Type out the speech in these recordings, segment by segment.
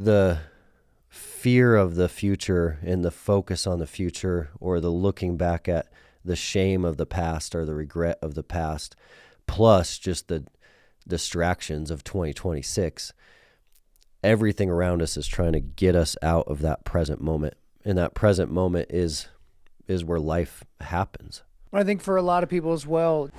the fear of the future and the focus on the future, or the looking back at the shame of the past or the regret of the past, plus just the distractions of 2026, everything around us is trying to get us out of that present moment. And that present moment is where life happens. I think for a lot of people as well.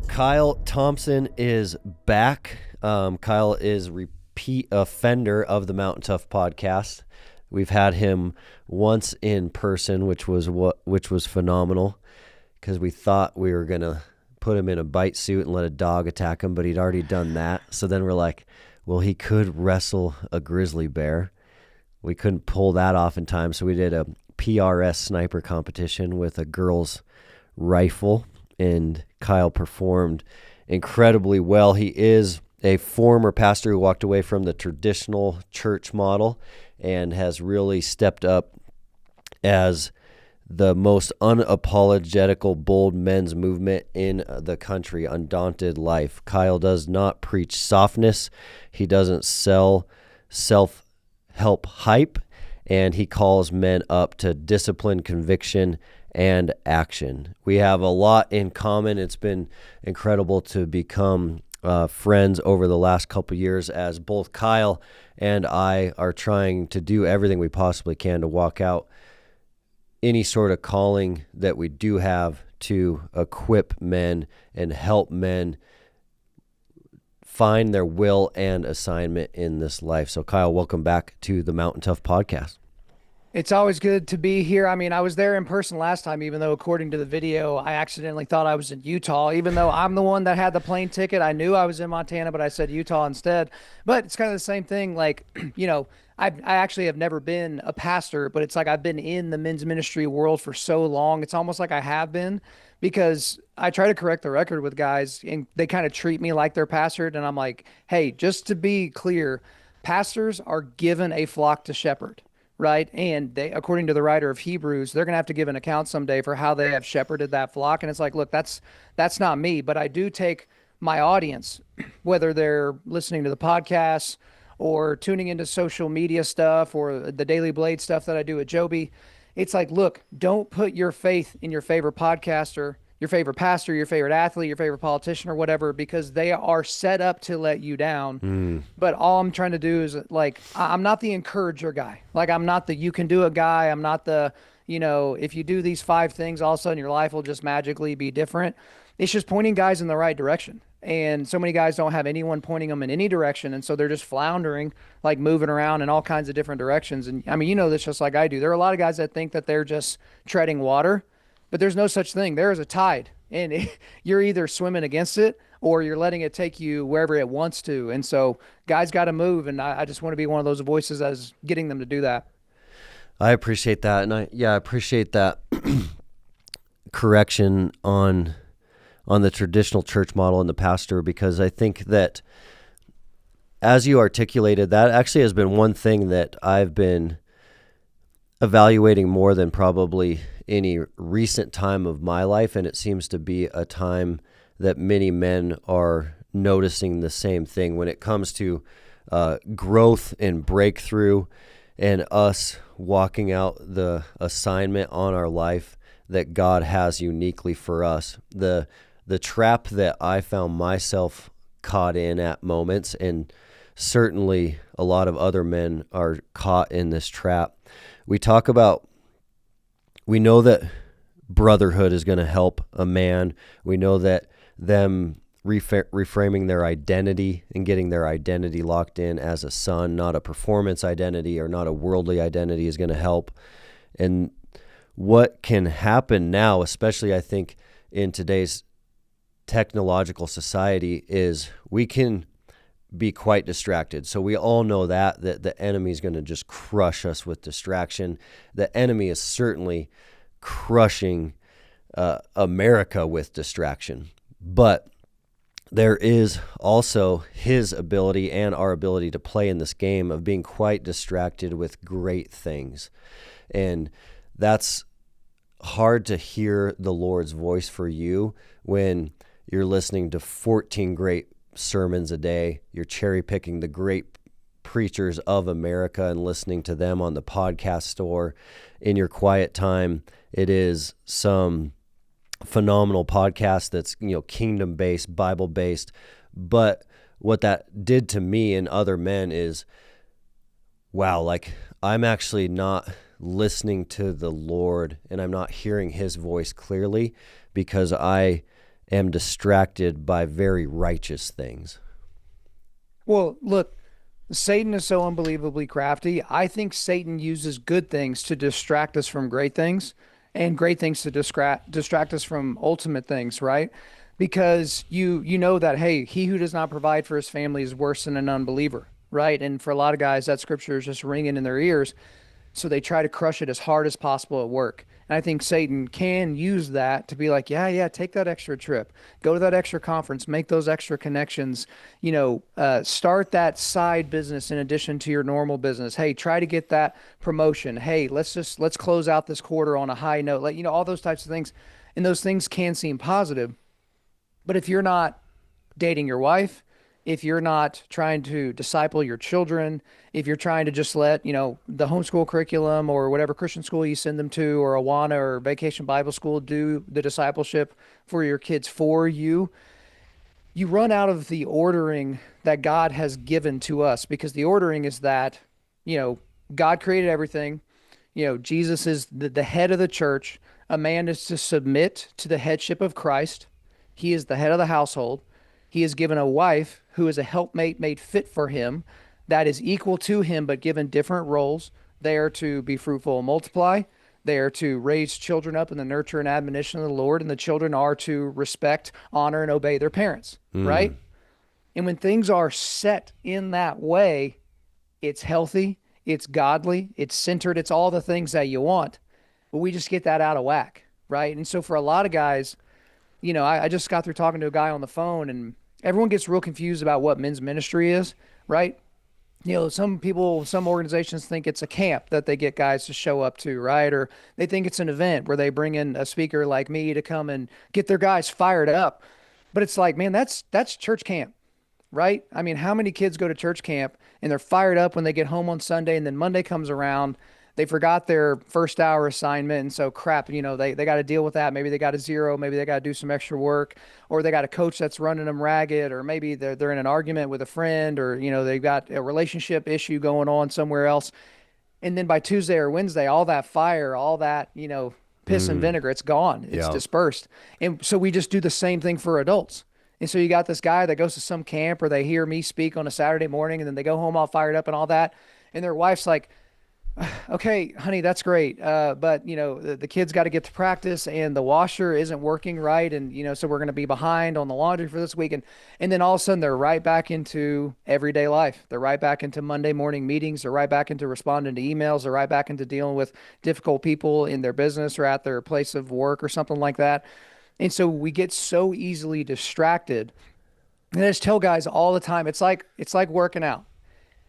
Kyle Thompson is back. Kyle is repeat offender of the MTNTOUGH Podcast. We've had him once in person, which was phenomenal, because we thought we were gonna put him in a bite suit and let a dog attack him, but he'd already done that. So then we're like, well, he could wrestle a grizzly bear. We couldn't pull that off in time, so we did a PRS sniper competition with a girl's rifle, and Kyle performed incredibly well. He is a former pastor who walked away from the traditional church model and has really stepped up as the most unapologetical, bold men's movement in the country, Undaunted Life. Kyle does not preach softness. He doesn't sell self-help hype, and he calls men up to discipline, conviction, and action. We have a lot in common. It's been incredible to become friends over the last couple of years, as both Kyle and I are trying to do everything we possibly can to walk out any sort of calling that we do have to equip men and help men find their will and assignment in this life. So Kyle, welcome back to the MTNTOUGH Podcast. It's always good to be here. I mean, I was there in person last time, even though according to the video, I accidentally thought I was in Utah, even though I'm the one that had the plane ticket. I knew I was in Montana, but I said Utah instead. But it's kind of the same thing. Like, I actually have never been a pastor, but it's like I've been in the men's ministry world for so long. It's almost like I have been, because I try to correct the record with guys and they kind of treat me like they're pastored. And I'm like, hey, just to be clear, pastors are given a flock to shepherd. Right. And they, according to the writer of Hebrews, they're going to have to give an account someday for how they have shepherded that flock. And it's like, look, that's not me, but I do take my audience, whether they're listening to the podcast or tuning into social media stuff or the Daily Blade stuff that I do at Joby. It's like, look, don't put your faith in your favorite podcaster, your favorite pastor, your favorite athlete, your favorite politician or whatever, because they are set up to let you down. But all I'm trying to do is, like, I'm not the encourager guy. Like, I'm not the you can do it guy. I'm not the, if you do these 5 things, all of a sudden your life will just magically be different. It's just pointing guys in the right direction. And so many guys don't have anyone pointing them in any direction. And so they're just floundering, like moving around in all kinds of different directions. And I mean, this just like I do. There are a lot of guys that think that they're just treading water. But there's no such thing. There is a tide, and you're either swimming against it or you're letting it take you wherever it wants to. And so guys got to move, and I just want to be one of those voices as getting them to do that. I appreciate that, and I appreciate that correction on the traditional church model and the pastor, because I think that, as you articulated, that actually has been one thing that I've been evaluating more than probably any recent time of my life, and it seems to be a time that many men are noticing the same thing when it comes to growth and breakthrough and us walking out the assignment on our life that God has uniquely for us. The trap that I found myself caught in at moments, and certainly a lot of other men are caught in this trap. We know that brotherhood is going to help a man. We know that them reframing their identity and getting their identity locked in as a son, not a performance identity or not a worldly identity, is going to help. And what can happen now, especially I think in today's technological society, is we can be quite distracted. So we all know that the enemy is going to just crush us with distraction. The enemy is certainly crushing America with distraction. But there is also his ability and our ability to play in this game of being quite distracted with great things. And that's hard to hear the Lord's voice for you when you're listening to 14 great sermons a day. You're cherry picking the great preachers of America and listening to them on the podcast store in your quiet time. It is some phenomenal podcast that's, kingdom based, Bible based. But what that did to me and other men is, wow, like I'm actually not listening to the Lord and I'm not hearing his voice clearly because I am distracted by very righteous things. Well, look, Satan is so unbelievably crafty. I think Satan uses good things to distract us from great things and great things to distract us from ultimate things, right? Because you know that, hey, he who does not provide for his family is worse than an unbeliever, right? And for a lot of guys, that scripture is just ringing in their ears. So they try to crush it as hard as possible at work. And I think Satan can use that to be like, yeah, take that extra trip, go to that extra conference, make those extra connections, start that side business in addition to your normal business. Hey, try to get that promotion. Hey, let's close out this quarter on a high note. All those types of things. And those things can seem positive. But if you're not dating your wife, if you're not trying to disciple your children, if you're trying to just let, the homeschool curriculum or whatever Christian school you send them to, or Awana or Vacation Bible School do the discipleship for your kids for you, you run out of the ordering that God has given to us, because the ordering is that, God created everything. Jesus is the head of the church. A man is to submit to the headship of Christ. He is the head of the household. He is given a wife who is a helpmate made fit for him, that is equal to him, but given different roles. They are to be fruitful and multiply. They are to raise children up in the nurture and admonition of the Lord, and the children are to respect, honor, and obey their parents, right? And when things are set in that way, it's healthy, it's godly, it's centered, it's all the things that you want. But we just get that out of whack, right? And so for a lot of guys, I just got through talking to a guy on the phone, and everyone gets real confused about what men's ministry is, right? Some people, some organizations think it's a camp that they get guys to show up to, right? Or they think it's an event where they bring in a speaker like me to come and get their guys fired up. But it's like, man, that's church camp, right? I mean, how many kids go to church camp and they're fired up when they get home on Sunday, and then Monday comes around, they forgot their first hour assignment, and so crap, they got to deal with that. Maybe they got a zero, maybe they got to do some extra work, or they got a coach that's running them ragged, or maybe they're in an argument with a friend, or they've got a relationship issue going on somewhere else. And then by Tuesday or Wednesday, all that fire, all that, piss and vinegar, it's gone. It's dispersed. And so we just do the same thing for adults. And so you got this guy that goes to some camp, or they hear me speak on a Saturday morning, and then they go home all fired up and all that, and their wife's like, okay, honey, that's great. But the kids got to get to practice, and the washer isn't working right. And, so we're going to be behind on the laundry for this week. And then all of a sudden they're right back into everyday life. They're right back into Monday morning meetings. They're right back into responding to emails. They're right back into dealing with difficult people in their business or at their place of work or something like that. And so we get so easily distracted. And I just tell guys all the time, it's like working out.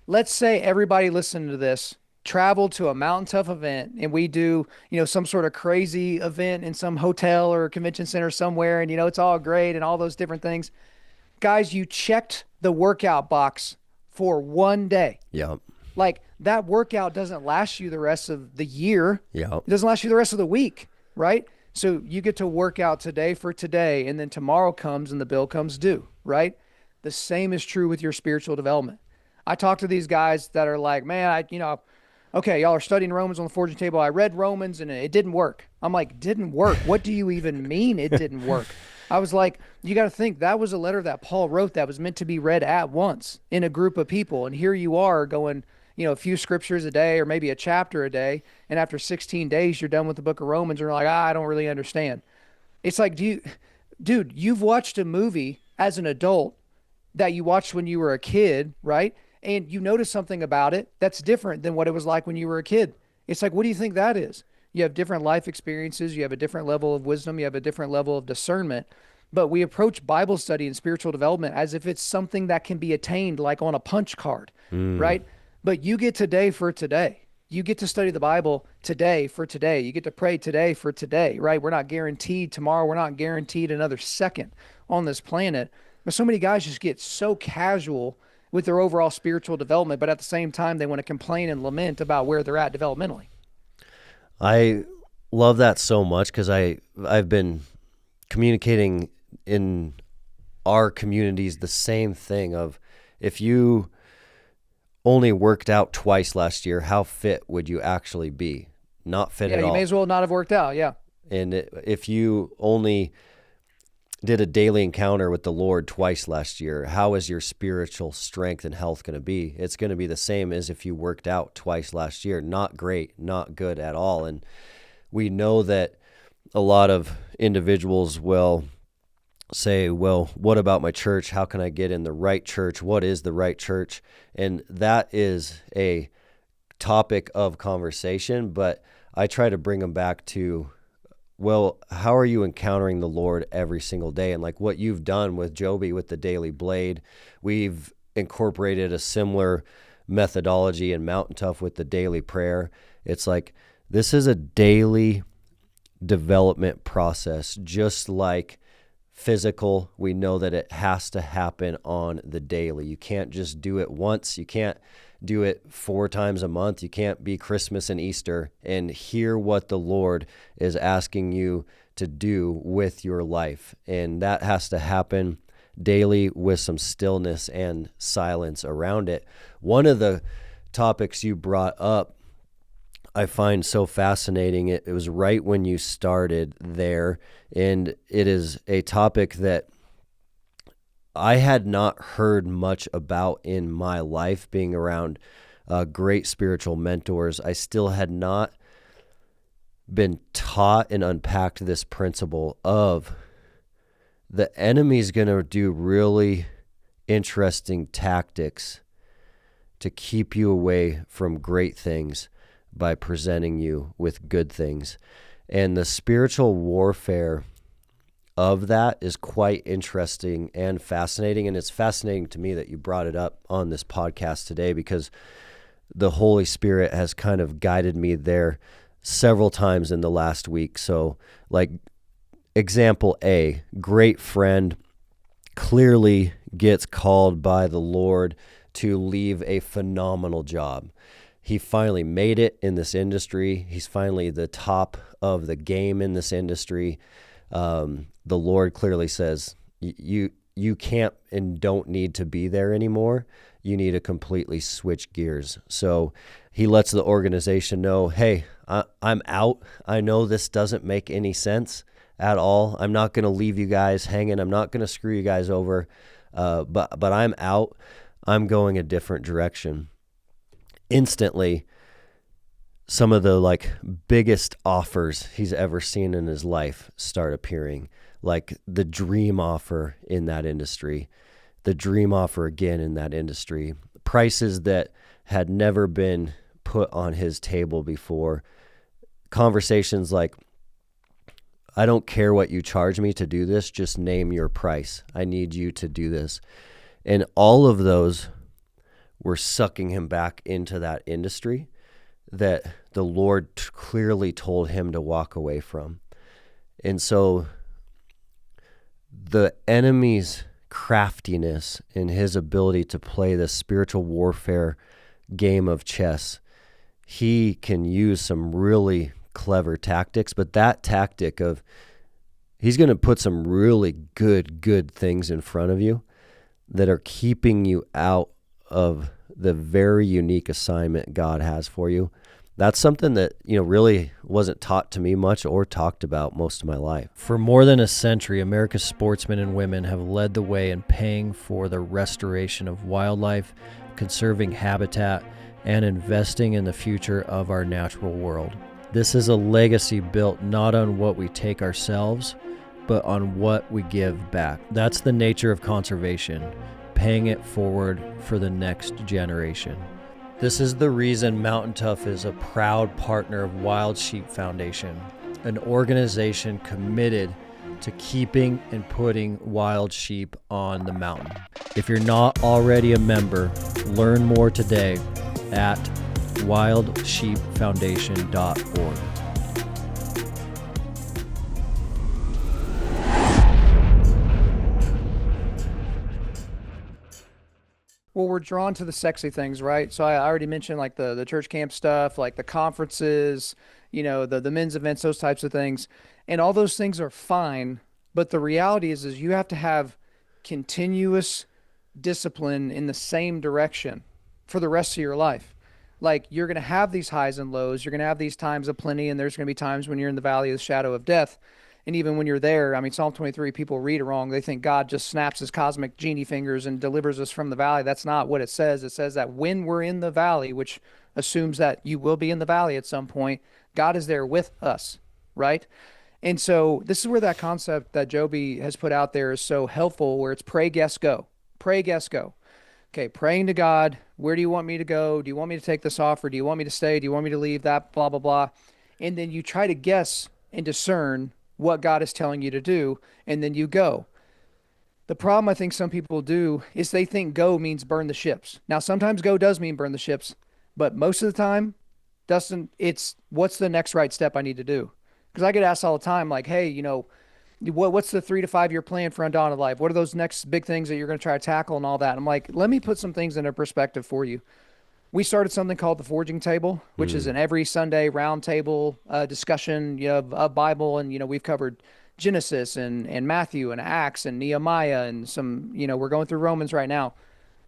Let's say everybody listening to this travel to a Mountain Tough event, and we do, some sort of crazy event in some hotel or convention center somewhere, and, it's all great and all those different things. Guys, you checked the workout box for one day. Yeah. Like, that workout doesn't last you the rest of the year. Yeah. It doesn't last you the rest of the week, right? So you get to work out today for today, and then tomorrow comes and the bill comes due, right? The same is true with your spiritual development. I talk to these guys that are like, man, okay, y'all are studying Romans on the forging table. I read Romans and it didn't work. I'm like, didn't work? What do you even mean it didn't work? I was like, you got to think that was a letter that Paul wrote that was meant to be read at once in a group of people. And here you are going, a few scriptures a day or maybe a chapter a day. And after 16 days, you're done with the book of Romans. And you're like, I don't really understand. It's like, dude, you've watched a movie as an adult that you watched when you were a kid, right? And you notice something about it that's different than what it was like when you were a kid. It's like, what do you think that is? You have different life experiences. You have a different level of wisdom. You have a different level of discernment. But we approach Bible study and spiritual development as if it's something that can be attained like on a punch card, right? But you get today for today. you get to study the Bible today for today. You get to pray today for today, right? We're not guaranteed tomorrow. We're not guaranteed another second on this planet. But so many guys just get so casual with their overall spiritual development, but at the same time, they want to complain and lament about where they're at developmentally. I love that so much because I've been communicating in our communities the same thing of, if you only worked out twice last year, how fit would you actually be? Not fit at all. Yeah, you may as well not have worked out, yeah. And if you only did a daily encounter with the Lord twice last year, how is your spiritual strength and health going to be? It's going to be the same as if you worked out twice last year. Not great, not good at all. And we know that a lot of individuals will say, well, what about my church? How can I get in the right church? What is the right church? And that is a topic of conversation, but I try to bring them back to, well, how are you encountering the Lord every single day? And like what you've done with Joby with the Daily Blade, we've incorporated a similar methodology in Mountain Tough with the daily prayer. It's like, this is a daily development process, just like physical. We know that it has to happen on the daily. You can't just do it once. You can't do it 4 times a month. You can't be Christmas and Easter and hear what the Lord is asking you to do with your life. And that has to happen daily with some stillness and silence around it. One of the topics you brought up, I find so fascinating. It was right when you started there, and it is a topic that I had not heard much about in my life, being around great spiritual mentors. I still had not been taught and unpacked this principle of the enemy's going to do really interesting tactics to keep you away from great things by presenting you with good things. And the spiritual warfare of that is quite interesting and fascinating. And it's fascinating to me that you brought it up on this podcast today, because the Holy Spirit has kind of guided me there several times in the last week. So like example A, great friend clearly gets called by the Lord to leave a phenomenal job. He finally made it in this industry. He's finally the top of the game in this industry. The Lord clearly says, you can't and don't need to be there anymore. You need to completely switch gears. So he lets the organization know, hey, I'm out. I know this doesn't make any sense at all. I'm not going to leave you guys hanging. I'm not going to screw you guys over. But I'm out. I'm going a different direction. Instantly, some of the like biggest offers he's ever seen in his life start appearing, like the dream offer in that industry, the dream offer again in that industry, prices that had never been put on his table before, conversations like, I don't care what you charge me to do this, just name your price. I need you to do this. And all of those were sucking him back into that industry that the Lord clearly told him to walk away from. And so the enemy's craftiness and his ability to play the spiritual warfare game of chess, he can use some really clever tactics, but that tactic of he's going to put some really good things in front of you that are keeping you out of the very unique assignment God has for you. That's something that, really wasn't taught to me much or talked about most of my life. For more than a century, America's sportsmen and women have led the way in paying for the restoration of wildlife, conserving habitat, and investing in the future of our natural world. This is a legacy built not on what we take ourselves, but on what we give back. That's the nature of conservation, paying it forward for the next generation. This is the reason Mountain Tough is a proud partner of Wild Sheep Foundation, an organization committed to keeping and putting wild sheep on the mountain. If you're not already a member, learn more today at wildsheepfoundation.org. Well, we're drawn to the sexy things, right? So I already mentioned like the church camp stuff, like the conferences, the men's events, those types of things. And all those things are fine. But the reality is you have to have continuous discipline in the same direction for the rest of your life. Like you're going to have these highs and lows. You're going to have these times of plenty, and there's going to be times when you're in the valley of the shadow of death. And even when you're there, I mean, Psalm 23, people read it wrong. They think God just snaps his cosmic genie fingers and delivers us from the valley. That's not what it says. It says that when we're in the valley, which assumes that you will be in the valley at some point, God is there with us, right? And so this is where that concept that Joby has put out there is so helpful, where it's pray, guess, go. Pray, guess, go. Okay, praying to God, where do you want me to go? Do you want me to take this offer? Do you want me to stay? Do you want me to leave? That, blah, blah, blah. And then you try to guess and discern what God is telling you to do, and then you go. The problem I think some people do is they think go means burn the ships. Now, sometimes go does mean burn the ships, but most of the time, Dustin, it's what's the next right step I need to do? Because I get asked all the time, like, hey, what's the 3 to 5 year plan for Undaunted Life? What are those next big things that you're going to try to tackle and all that? I'm like, let me put some things into perspective for you. We started something called the Forging Table, which is an every Sunday round table discussion of Bible. And, we've covered Genesis and Matthew and Acts and Nehemiah and some, we're going through Romans right now.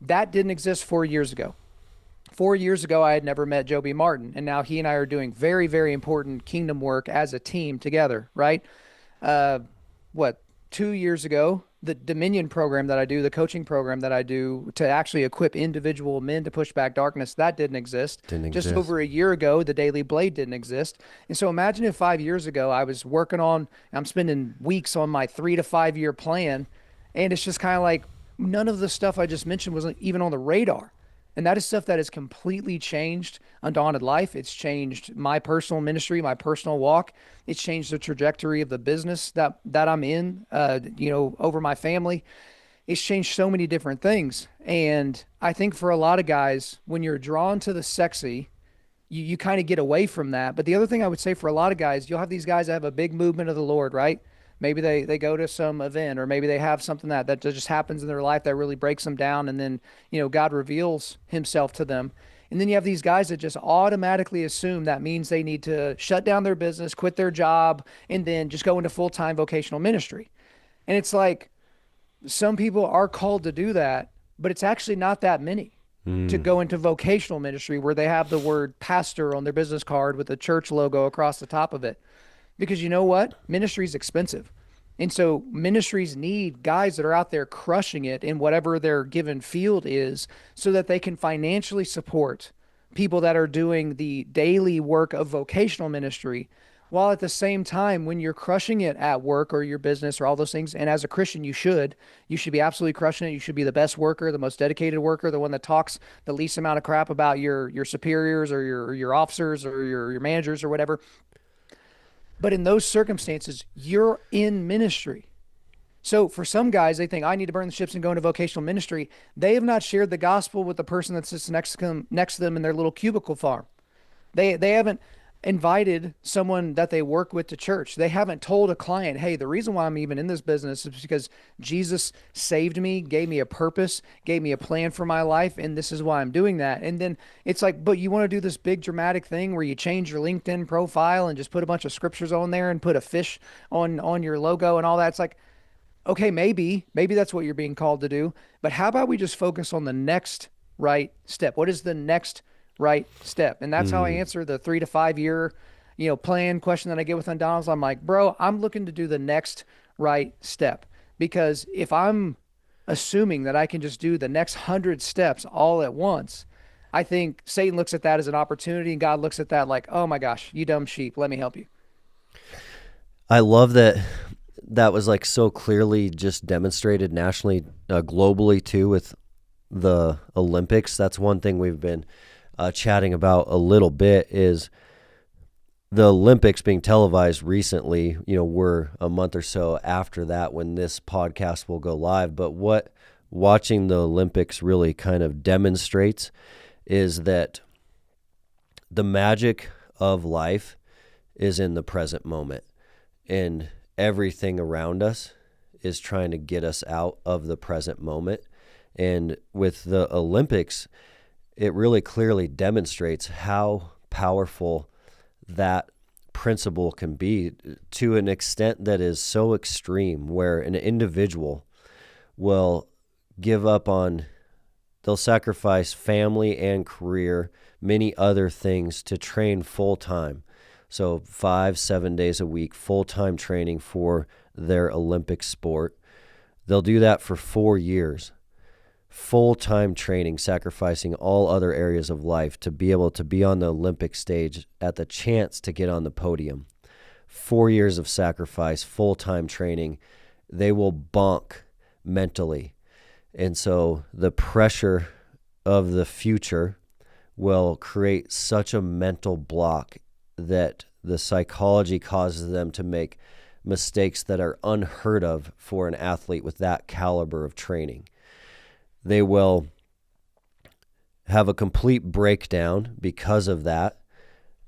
That didn't exist 4 years ago. 4 years ago, I had never met Joby Martin. And now he and I are doing very, very important kingdom work as a team together, right? 2 years ago, the Dominion program that I do, the coaching program that I do to actually equip individual men to push back darkness, that didn't exist. Just over a year ago, the Daily Blade didn't exist. And so imagine if 5 years ago I was I'm spending weeks on my 3 to 5 year plan, and it's just kind of like none of the stuff I just mentioned wasn't even on the radar. And that is stuff that has completely changed Undaunted Life. It's changed my personal ministry, my personal walk. It's changed the trajectory of the business that I'm in, over my family. It's changed so many different things. And I think for a lot of guys, when you're drawn to the sexy, you kind of get away from that. But the other thing I would say for a lot of guys, you'll have these guys that have a big movement of the Lord, right? Maybe they go to some event, or maybe they have something that just happens in their life that really breaks them down. And then, God reveals himself to them. And then you have these guys that just automatically assume that means they need to shut down their business, quit their job, and then just go into full-time vocational ministry. And it's like some people are called to do that, but it's actually not that many to go into vocational ministry where they have the word pastor on their business card with a church logo across the top of it. Because you know what? Ministry is expensive. And so ministries need guys that are out there crushing it in whatever their given field is, so that they can financially support people that are doing the daily work of vocational ministry, while at the same time, when you're crushing it at work or your business or all those things, and as a Christian, you should be absolutely crushing it. You should be the best worker, the most dedicated worker, the one that talks the least amount of crap about your superiors or your officers or your managers or whatever. But in those circumstances, you're in ministry. So for some guys, they think, I need to burn the ships and go into vocational ministry. They have not shared the gospel with the person that sits next to them in their little cubicle farm. They haven't invited someone that they work with to church. They haven't told a client, hey, the reason why I'm even in this business is because Jesus saved me, gave me a purpose, gave me a plan for my life, and this is why I'm doing that. And then it's like, but you want to do this big dramatic thing where you change your LinkedIn profile and just put a bunch of scriptures on there and put a fish on your logo and all that. It's like, okay, maybe that's what you're being called to do, but how about we just focus on the next right step? What is the next right step? And that's how I answer the 3 to 5 year, plan question that I get with Undaunted. I'm like, bro, I'm looking to do the next right step, because if I'm assuming that I can just do the next 100 steps all at once, I think Satan looks at that as an opportunity, and God looks at that like, oh my gosh, you dumb sheep, let me help you. I love that was like so clearly just demonstrated nationally, globally too, with the Olympics. That's one thing we've been chatting about a little bit, is the Olympics being televised recently. We're a month or so after that when this podcast will go live. But what watching the Olympics really kind of demonstrates is that The magic of life is in the present moment, and everything around us is trying to get us out of the present moment. And with the Olympics, it really clearly demonstrates how powerful that principle can be, to an extent that is so extreme, where an individual will give up on, they'll sacrifice family and career, many other things, to train full time. So 5-7 days a week, full-time training for their Olympic sport. They'll do that for 4 years. Full-time training, sacrificing all other areas of life to be able to be on the Olympic stage at the chance to get on the podium. 4 years of sacrifice, full-time training. They will bonk mentally. And so the pressure of the future will create such a mental block that the psychology causes them to make mistakes that are unheard of for an athlete with that caliber of training. They will have a complete breakdown because of that.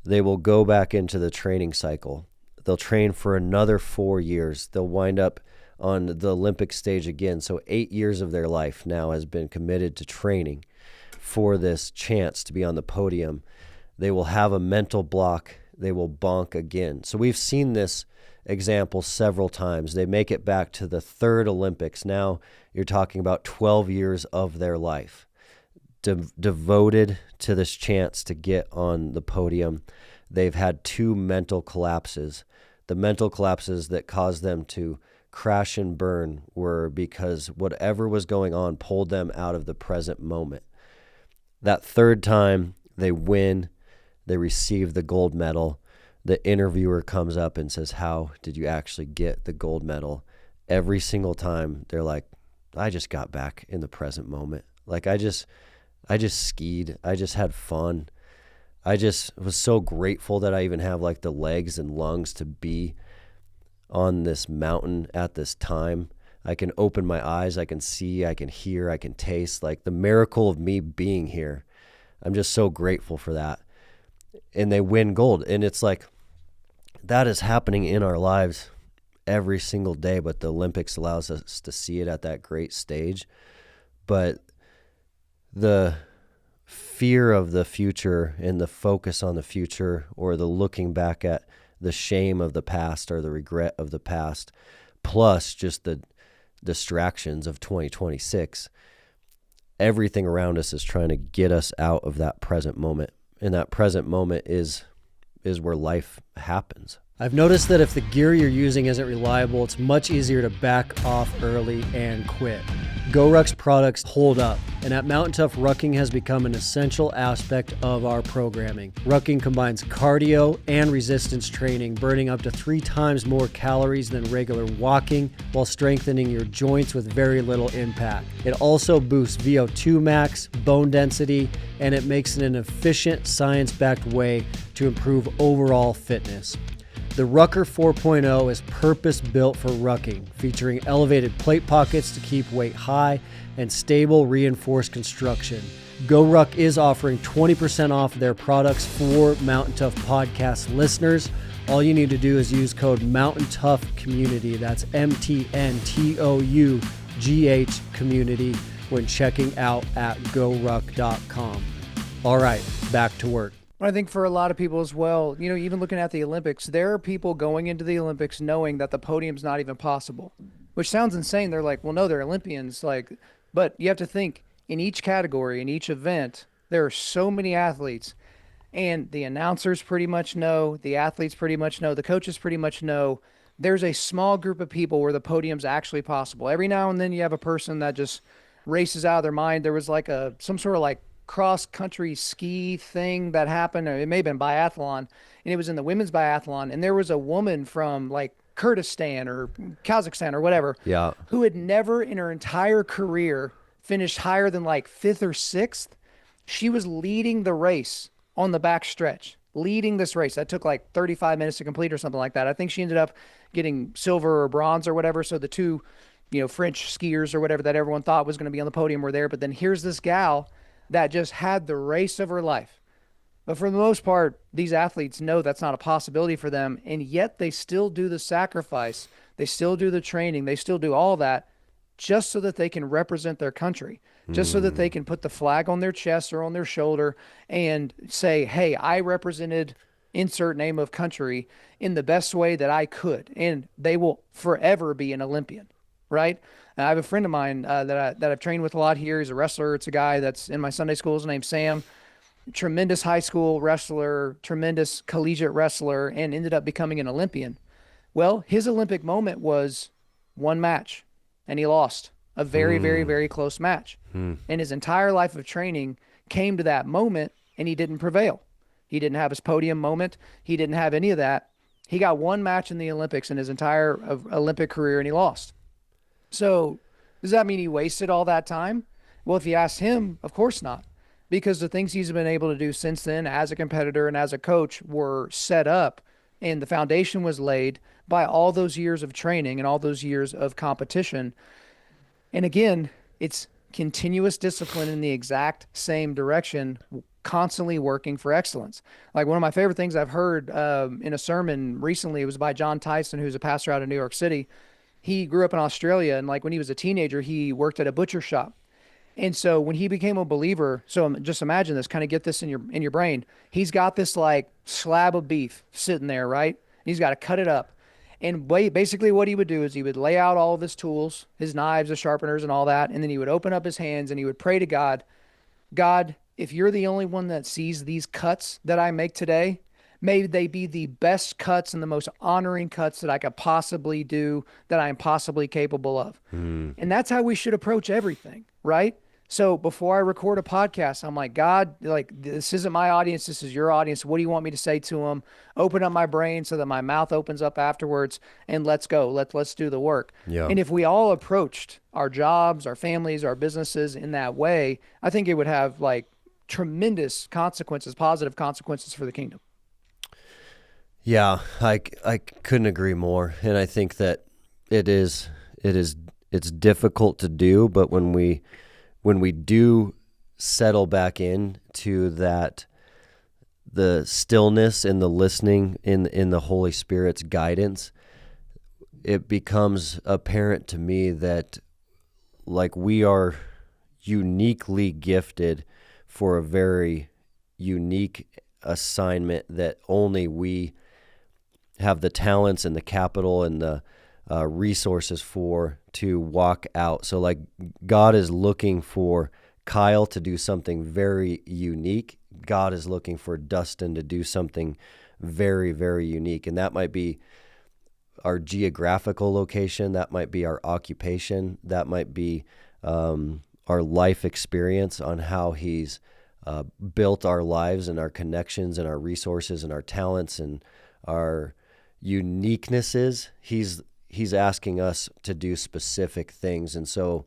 They will go back into the training cycle. They'll train for another 4 years. They'll wind up on the Olympic stage again. So 8 years of their life now has been committed to training for this chance to be on the podium. They will have a mental block. They will bonk again. So we've seen this example several times. They make it back to the third Olympics. Now you're talking about 12 years of their life devoted to this chance to get on the podium. They've had 2 mental collapses. The mental collapses that caused them to crash and burn were because whatever was going on pulled them out of the present moment. That third time they win, they receive the gold medal. The interviewer comes up and says, "How did you actually get the gold medal?" Every single time they're like, "I just got back in the present moment. Like I just skied. I just had fun. I just was so grateful that I even have like the legs and lungs to be on this mountain at this time. I can open my eyes. I can see, I can hear, I can taste, like the miracle of me being here. I'm just so grateful for that." And they win gold. And it's like, that is happening in our lives every single day, but the Olympics allows us to see it at that great stage. But the fear of the future and the focus on the future, or the looking back at the shame of the past or the regret of the past, plus just the distractions of 2026, everything around us is trying to get us out of that present moment. And that present moment is where life happens. I've noticed that if the gear you're using isn't reliable, it's much easier to back off early and quit. GoRuck's products hold up, and at Mountain Tough, rucking has become an essential aspect of our programming. Rucking combines cardio and resistance training, burning up to 3 times more calories than regular walking while strengthening your joints with very little impact. It also boosts VO2 max, bone density, and it makes it an efficient, science-backed way to improve overall fitness. The Rucker 4.0 is purpose-built for rucking, featuring elevated plate pockets to keep weight high and stable reinforced construction. GoRuck is offering 20% off their products for Mountain Tough Podcast listeners. All you need to do is use code Mountain Tough Community. That's MTNTOUGH Community when checking out at GoRuck.com. All right, back to work. I think for a lot of people as well, you know, even looking at the Olympics, there are people going into the Olympics knowing that the podium's not even possible, which sounds insane. They're like, well, no, they're Olympians. Like, but you have to think, in each category, in each event, there are so many athletes, and the announcers pretty much know, the athletes pretty much know, the coaches pretty much know. There's a small group of people where the podium's actually possible. Every now and then you have a person that just races out of their mind. There was like some sort of like cross-country ski thing that happened, or it may have been biathlon, and it was in the women's biathlon, and there was a woman from like Kyrgyzstan or Kazakhstan or whatever, who had never in her entire career finished higher than like 5th or 6th. She was leading the race on the back stretch, leading this race. That took like 35 minutes to complete or something like that. I think she ended up getting silver or bronze or whatever, so the 2, you know, French skiers or whatever that everyone thought was going to be on the podium were there. But then here's this gal that just had the race of her life, But for the most part, these athletes know that's not a possibility for them, and yet they still do the sacrifice. They still do the training. They still do all that just so that they can represent their country, just so that they can put the flag on their chest or on their shoulder and say, hey, I represented insert name of country in the best way that I could. And they will forever be an Olympian, right? And I have a friend of mine that I've trained with a lot here. He's a wrestler. It's a guy that's in my Sunday school. His name's Sam. Tremendous high school wrestler, tremendous collegiate wrestler, and ended up becoming an Olympian. Well, his Olympic moment was one match, and he lost a very, very, very close match. And his entire life of training came to that moment, and he didn't prevail. He didn't have his podium moment. He didn't have any of that. He got one match in the Olympics in his entire Olympic career, and he lost. So does that mean he wasted all that time? Well, if you ask him, of course not. Because the things he's been able to do since then as a competitor and as a coach were set up, and the foundation was laid by all those years of training and all those years of competition. And again, it's continuous discipline in the exact same direction, constantly working for excellence. Like one of my favorite things I've heard in a sermon recently, it was by John Tyson, who's a pastor out of New York City. He grew up in Australia, and like when he was a teenager, he worked at a butcher shop. And so when he became a believer, so just imagine this, kind of get this in your brain. He's got this like slab of beef sitting there, right? He's got to cut it up. And basically what he would do is he would lay out all of his tools, his knives, the sharpeners and all that. And then he would open up his hands and he would pray to God, God, if you're the only one that sees these cuts that I make today, may they be the best cuts and the most honoring cuts that I could possibly do, that I am possibly capable of. And that's how we should approach everything, right? So before I record a podcast, I'm like, God, like, this isn't my audience. This is your audience. What do you want me to say to them? Open up my brain so that my mouth opens up afterwards, and let's go. Let's do the work. Yeah. And if we all approached our jobs, our families, our businesses in that way, I think it would have like tremendous consequences, positive consequences for the kingdom. Yeah, I couldn't agree more. And I think that it's difficult to do, but when we do settle back in to that, the stillness and the listening in the Holy Spirit's guidance, it becomes apparent to me that like we are uniquely gifted for a very unique assignment that only we have the talents and the capital and the resources for to walk out. So like God is looking for Kyle to do something very unique. God is looking for Dustin to do something very, very unique. And that might be our geographical location. That might be our occupation. That might be our life experience on how he's built our lives and our connections and our resources and our talents and our uniquenesses. He's asking us to do specific things. And so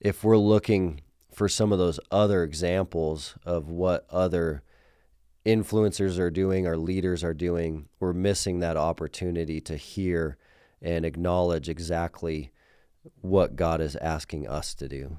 if we're looking for some of those other examples of what other influencers are doing, our leaders are doing, we're missing that opportunity to hear and acknowledge exactly what God is asking us to do.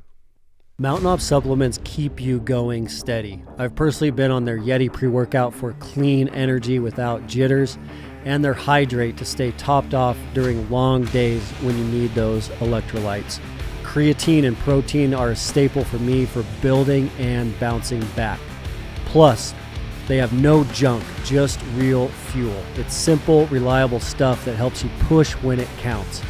Mountain Ops supplements keep you going steady. I've personally been on their Yeti pre-workout for clean energy without jitters, and their Hydrate to stay topped off during long days when you need those electrolytes. Creatine and protein are a staple for me for building and bouncing back. Plus, they have no junk, just real fuel. It's simple, reliable stuff that helps you push when it counts.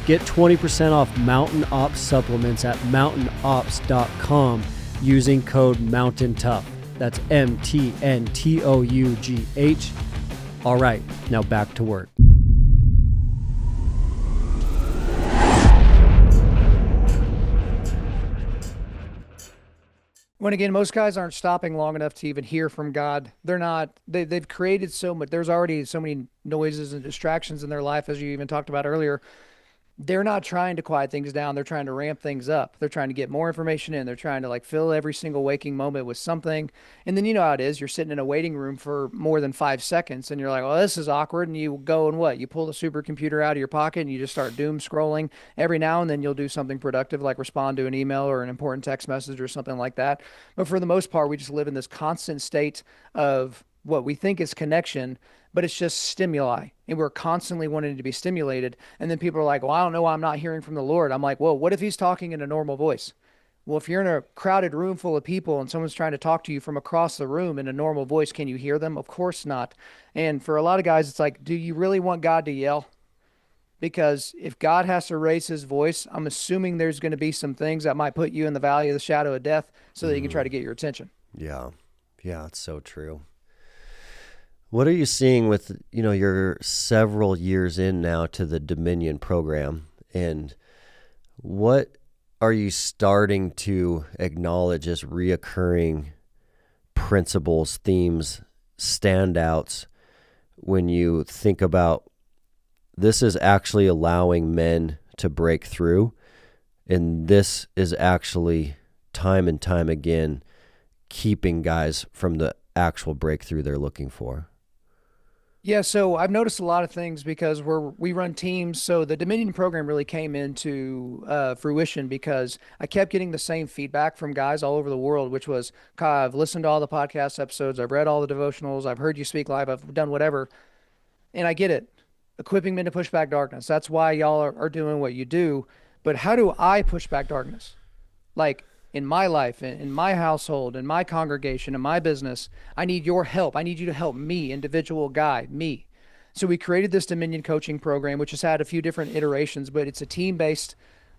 Get 20% off Mountain Ops supplements at mountainops.com using code MOUNTAINTOUGH. That's MTNTOUGH. All right, now back to work. When again, most guys aren't stopping long enough to even hear from God. They're not, they've created so much, there's already so many noises and distractions in their life, as you even talked about earlier. They're not trying to quiet things down. They're trying to ramp things up. They're trying to get more information in. They're trying to like fill every single waking moment with something. And then you know how it is. You're sitting in a waiting room for more than 5 seconds and you're like, well, this is awkward. And you go and what? You pull the supercomputer out of your pocket and you just start doom scrolling. Every now and then you'll do something productive, like respond to an email or an important text message or something like that. But for the most part, we just live in this constant state of what we think is connection, but it's just stimuli. And we're constantly wanting to be stimulated. And then people are like, well, I don't know why I'm not hearing from the Lord. I'm like, well, what if he's talking in a normal voice? Well, if you're in a crowded room full of people and someone's trying to talk to you from across the room in a normal voice, can you hear them? Of course not. And for a lot of guys, it's like, do you really want God to yell? Because if God has to raise his voice, I'm assuming there's going to be some things that might put you in the valley of the shadow of death so that he can try to get your attention. Yeah. Yeah, it's so true. What are you seeing with, you're several years in now to the Dominion program, and what are you starting to acknowledge as reoccurring principles, themes, standouts when you think about this is actually allowing men to break through, and this is actually time and time again keeping guys from the actual breakthrough they're looking for? Yeah, so I've noticed a lot of things because we run teams. So the Dominion program really came into fruition because I kept getting the same feedback from guys all over the world, which was, Kyle, I've listened to all the podcast episodes, I've read all the devotionals, I've heard you speak live, I've done whatever, and I get it. Equipping men to push back darkness. That's why y'all are doing what you do. But how do I push back darkness? Like, in my life, in my household, in my congregation, in my business, I need your help. I need you to help me, individual guy, me. So we created this Dominion coaching program, which has had a few different iterations, but it's a team-based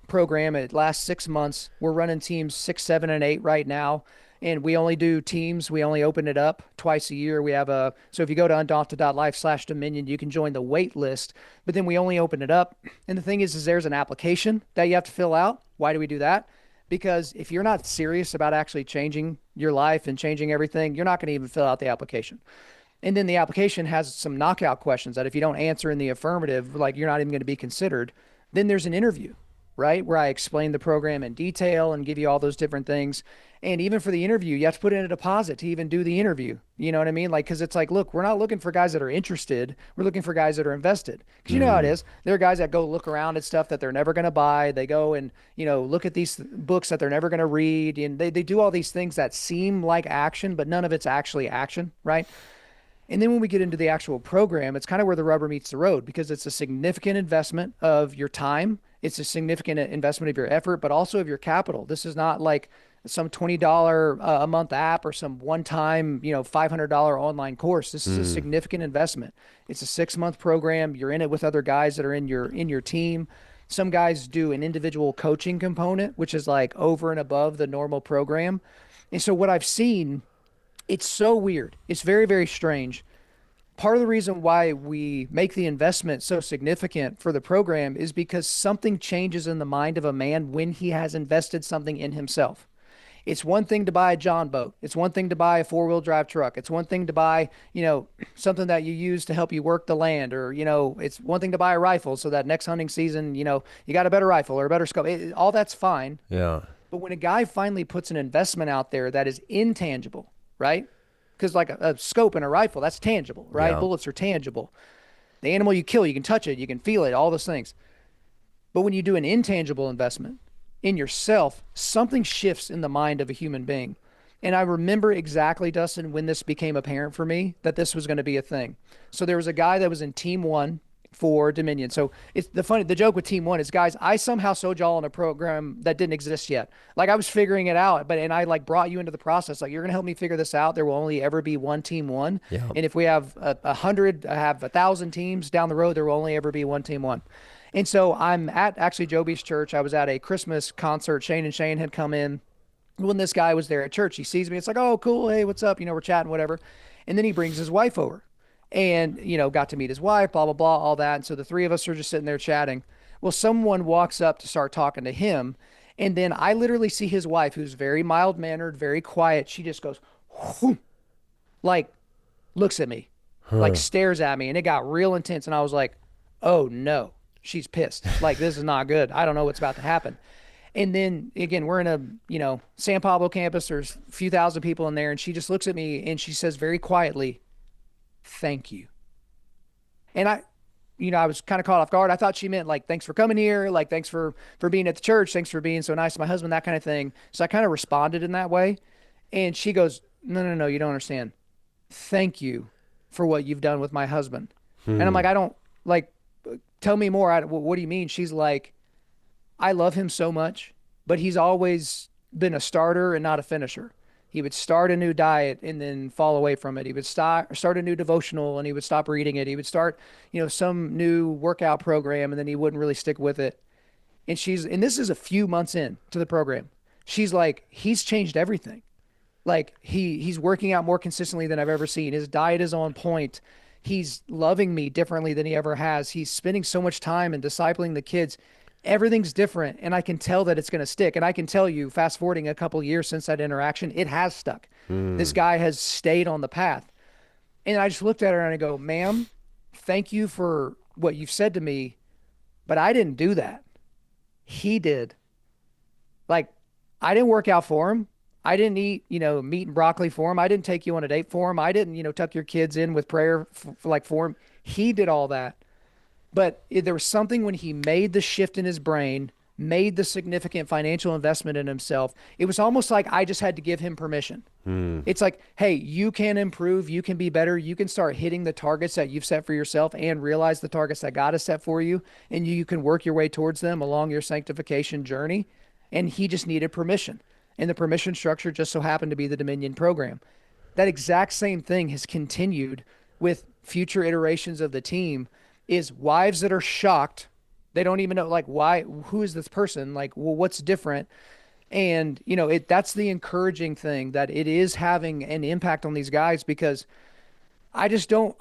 program. It lasts 6 months. We're running teams 6, 7, and 8 right now. And we only do teams. We only open it up twice a year. We have so if you go to undaunted.life/Dominion, you can join the wait list, but then we only open it up. And the thing is there's an application that you have to fill out. Why do we do that? Because if you're not serious about actually changing your life and changing everything, you're not going to even fill out the application. And then the application has some knockout questions that if you don't answer in the affirmative, like you're not even going to be considered. Then there's an interview, right? Where I explain the program in detail and give you all those different things. And even for the interview, you have to put in a deposit to even do the interview. You know what I mean? Like, cause it's like, look, we're not looking for guys that are interested. We're looking for guys that are invested. Cause you know how it is. There are guys that go look around at stuff that they're never going to buy. They go and, look at these books that they're never going to read. And they do all these things that seem like action, but none of it's actually action. Right. And then when we get into the actual program, it's kind of where the rubber meets the road because it's a significant investment of your time. It's a significant investment of your effort, but also of your capital. This is not like some $20 a month app or some one-time, $500 online course. This is a significant investment. It's a 6-month program. You're in it with other guys that are in your team. Some guys do an individual coaching component, which is like over and above the normal program. And so what I've seen, it's so weird. It's very, very strange. Part of the reason why we make the investment so significant for the program is because something changes in the mind of a man when he has invested something in himself. It's one thing to buy a John boat. It's one thing to buy a 4-wheel drive truck. It's one thing to buy, something that you use to help you work the land, or, it's one thing to buy a rifle so that next hunting season, you got a better rifle or a better scope. All that's fine. Yeah. But when a guy finally puts an investment out there that is intangible, right? Because like a scope and a rifle, that's tangible, right? Yeah. Bullets are tangible. The animal you kill, you can touch it, you can feel it, all those things. But when you do an intangible investment in yourself, something shifts in the mind of a human being. And I remember exactly, Dustin, when this became apparent for me that this was going to be a thing. So there was a guy that was in Team 1 for Dominion. So it's the joke with Team 1 is, guys, I somehow sold y'all on a program that didn't exist yet. Like I was figuring it out, and I like brought you into the process. Like, you're going to help me figure this out. There will only ever be one Team 1. Yeah. And if we have 100, I have 1,000 teams down the road, there will only ever be one Team 1. And so I'm at actually Joby's church. I was at a Christmas concert. Shane and Shane had come in. When this guy was there at church, he sees me. It's like, oh, cool. Hey, what's up? We're chatting, whatever. And then he brings his wife over and, got to meet his wife, blah, blah, blah, all that. And so the three of us are just sitting there chatting. Well, someone walks up to start talking to him. And then I literally see his wife, who's very mild-mannered, very quiet. She just goes, whoom, like, looks at me, like stares at me. And it got real intense. And I was like, oh, no. She's pissed. Like, this is not good. I don't know what's about to happen. And then again, we're in a, San Pablo campus. There's a few thousand people in there. And she just looks at me and she says very quietly, thank you. And I was kind of caught off guard. I thought she meant like, thanks for coming here. Like, thanks for being at the church. Thanks for being so nice to my husband, that kind of thing. So I kind of responded in that way. And she goes, no, you don't understand. thank you for what you've done with my husband. And I'm like, I don't, like, tell me more. What do you mean? She's like, I love him so much, but he's always been a starter and not a finisher. He would start a new diet and then fall away from it. He would start a new devotional and he would stop reading it. He would start, some new workout program and then he wouldn't really stick with it. And this is a few months in to the program. She's like, he's changed everything. Like he's working out more consistently than I've ever seen. His diet is on point. He's loving me differently than he ever has. He's spending so much time and discipling the kids. Everything's different. And I can tell that it's going to stick. And I can tell you, fast forwarding a couple years since that interaction, it has stuck. This guy has stayed on the path. And I just looked at her and I go, ma'am, thank you for what you've said to me, but I didn't do that. He did. Like, I didn't work out for him. I didn't eat, meat and broccoli for him. I didn't take you on a date for him. I didn't, tuck your kids in with prayer for him. He did all that. But there was something when he made the shift in his brain, made the significant financial investment in himself. It was almost like I just had to give him permission. It's like, hey, you can improve. You can be better. You can start hitting the targets that you've set for yourself and realize the targets that God has set for you. And you can work your way towards them along your sanctification journey. And he just needed permission. And the permission structure just so happened to be the Dominion program. That exact same thing has continued with future iterations of the team, is wives that are shocked. They don't even know, like, why, who is this person? Like, well, what's different? And, that's the encouraging thing, that it is having an impact on these guys, because I'm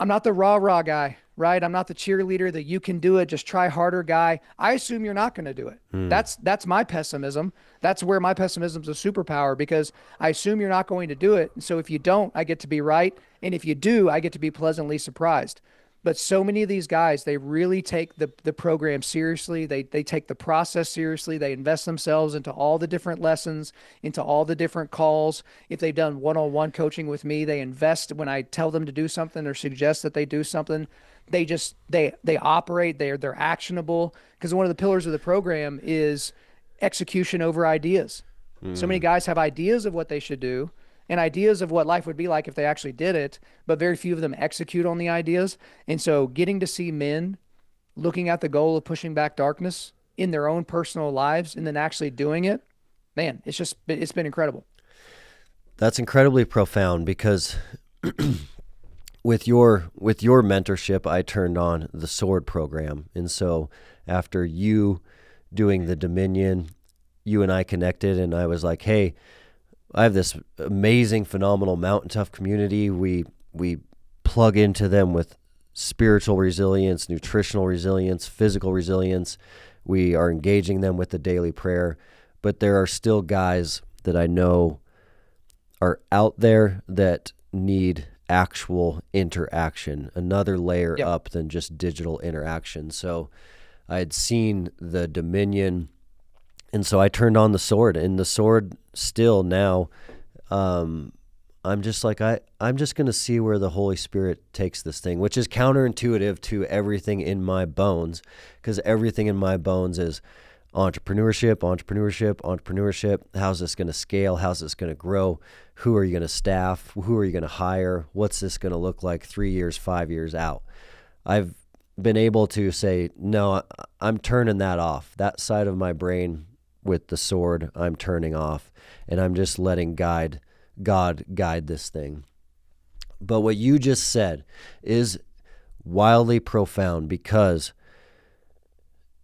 not the rah-rah guy, right? I'm not the cheerleader that you can do it, just try harder guy. I assume you're not going to do it. That's my pessimism. That's where my pessimism is a superpower, because I assume you're not going to do it. And so if you don't, I get to be right. And if you do, I get to be pleasantly surprised. But so many of these guys, they really take the program seriously. They take the process seriously. They invest themselves into all the different lessons, into all the different calls. If they've done one-on-one coaching with me, they invest when I tell them to do something or suggest that they do something. They operate. They're actionable, because one of the pillars of the program is execution over ideas. So many guys have ideas of what they should do and ideas of what life would be like if they actually did it, but very few of them execute on the ideas. And so getting to see men looking at the goal of pushing back darkness in their own personal lives and then actually doing it, man, it's been incredible. That's incredibly profound, because with your mentorship, I turned on the Sword program. And so after you doing the Dominion, you and I connected, and I was like, hey, I have this amazing, phenomenal Mountain Tough community. We plug into them with spiritual resilience, nutritional resilience, physical resilience. We are engaging them with the daily prayer. But there are still guys that I know are out there that need actual interaction, another layer up than just digital interaction. So I had seen the Dominion, and so I turned on the Sword, and the Sword still now, I'm just like, I'm just going to see where the Holy Spirit takes this thing, which is counterintuitive to everything in my bones, because everything in my bones is entrepreneurship. How's this going to scale? How's this going to grow? Who are you going to staff? Who are you going to hire? What's this going to look like 3 years, 5 years out? I've been able to say, no, I'm turning that off. That side of my brain with the Sword, I'm turning off, and I'm just letting God guide this thing. But what you just said is wildly profound, because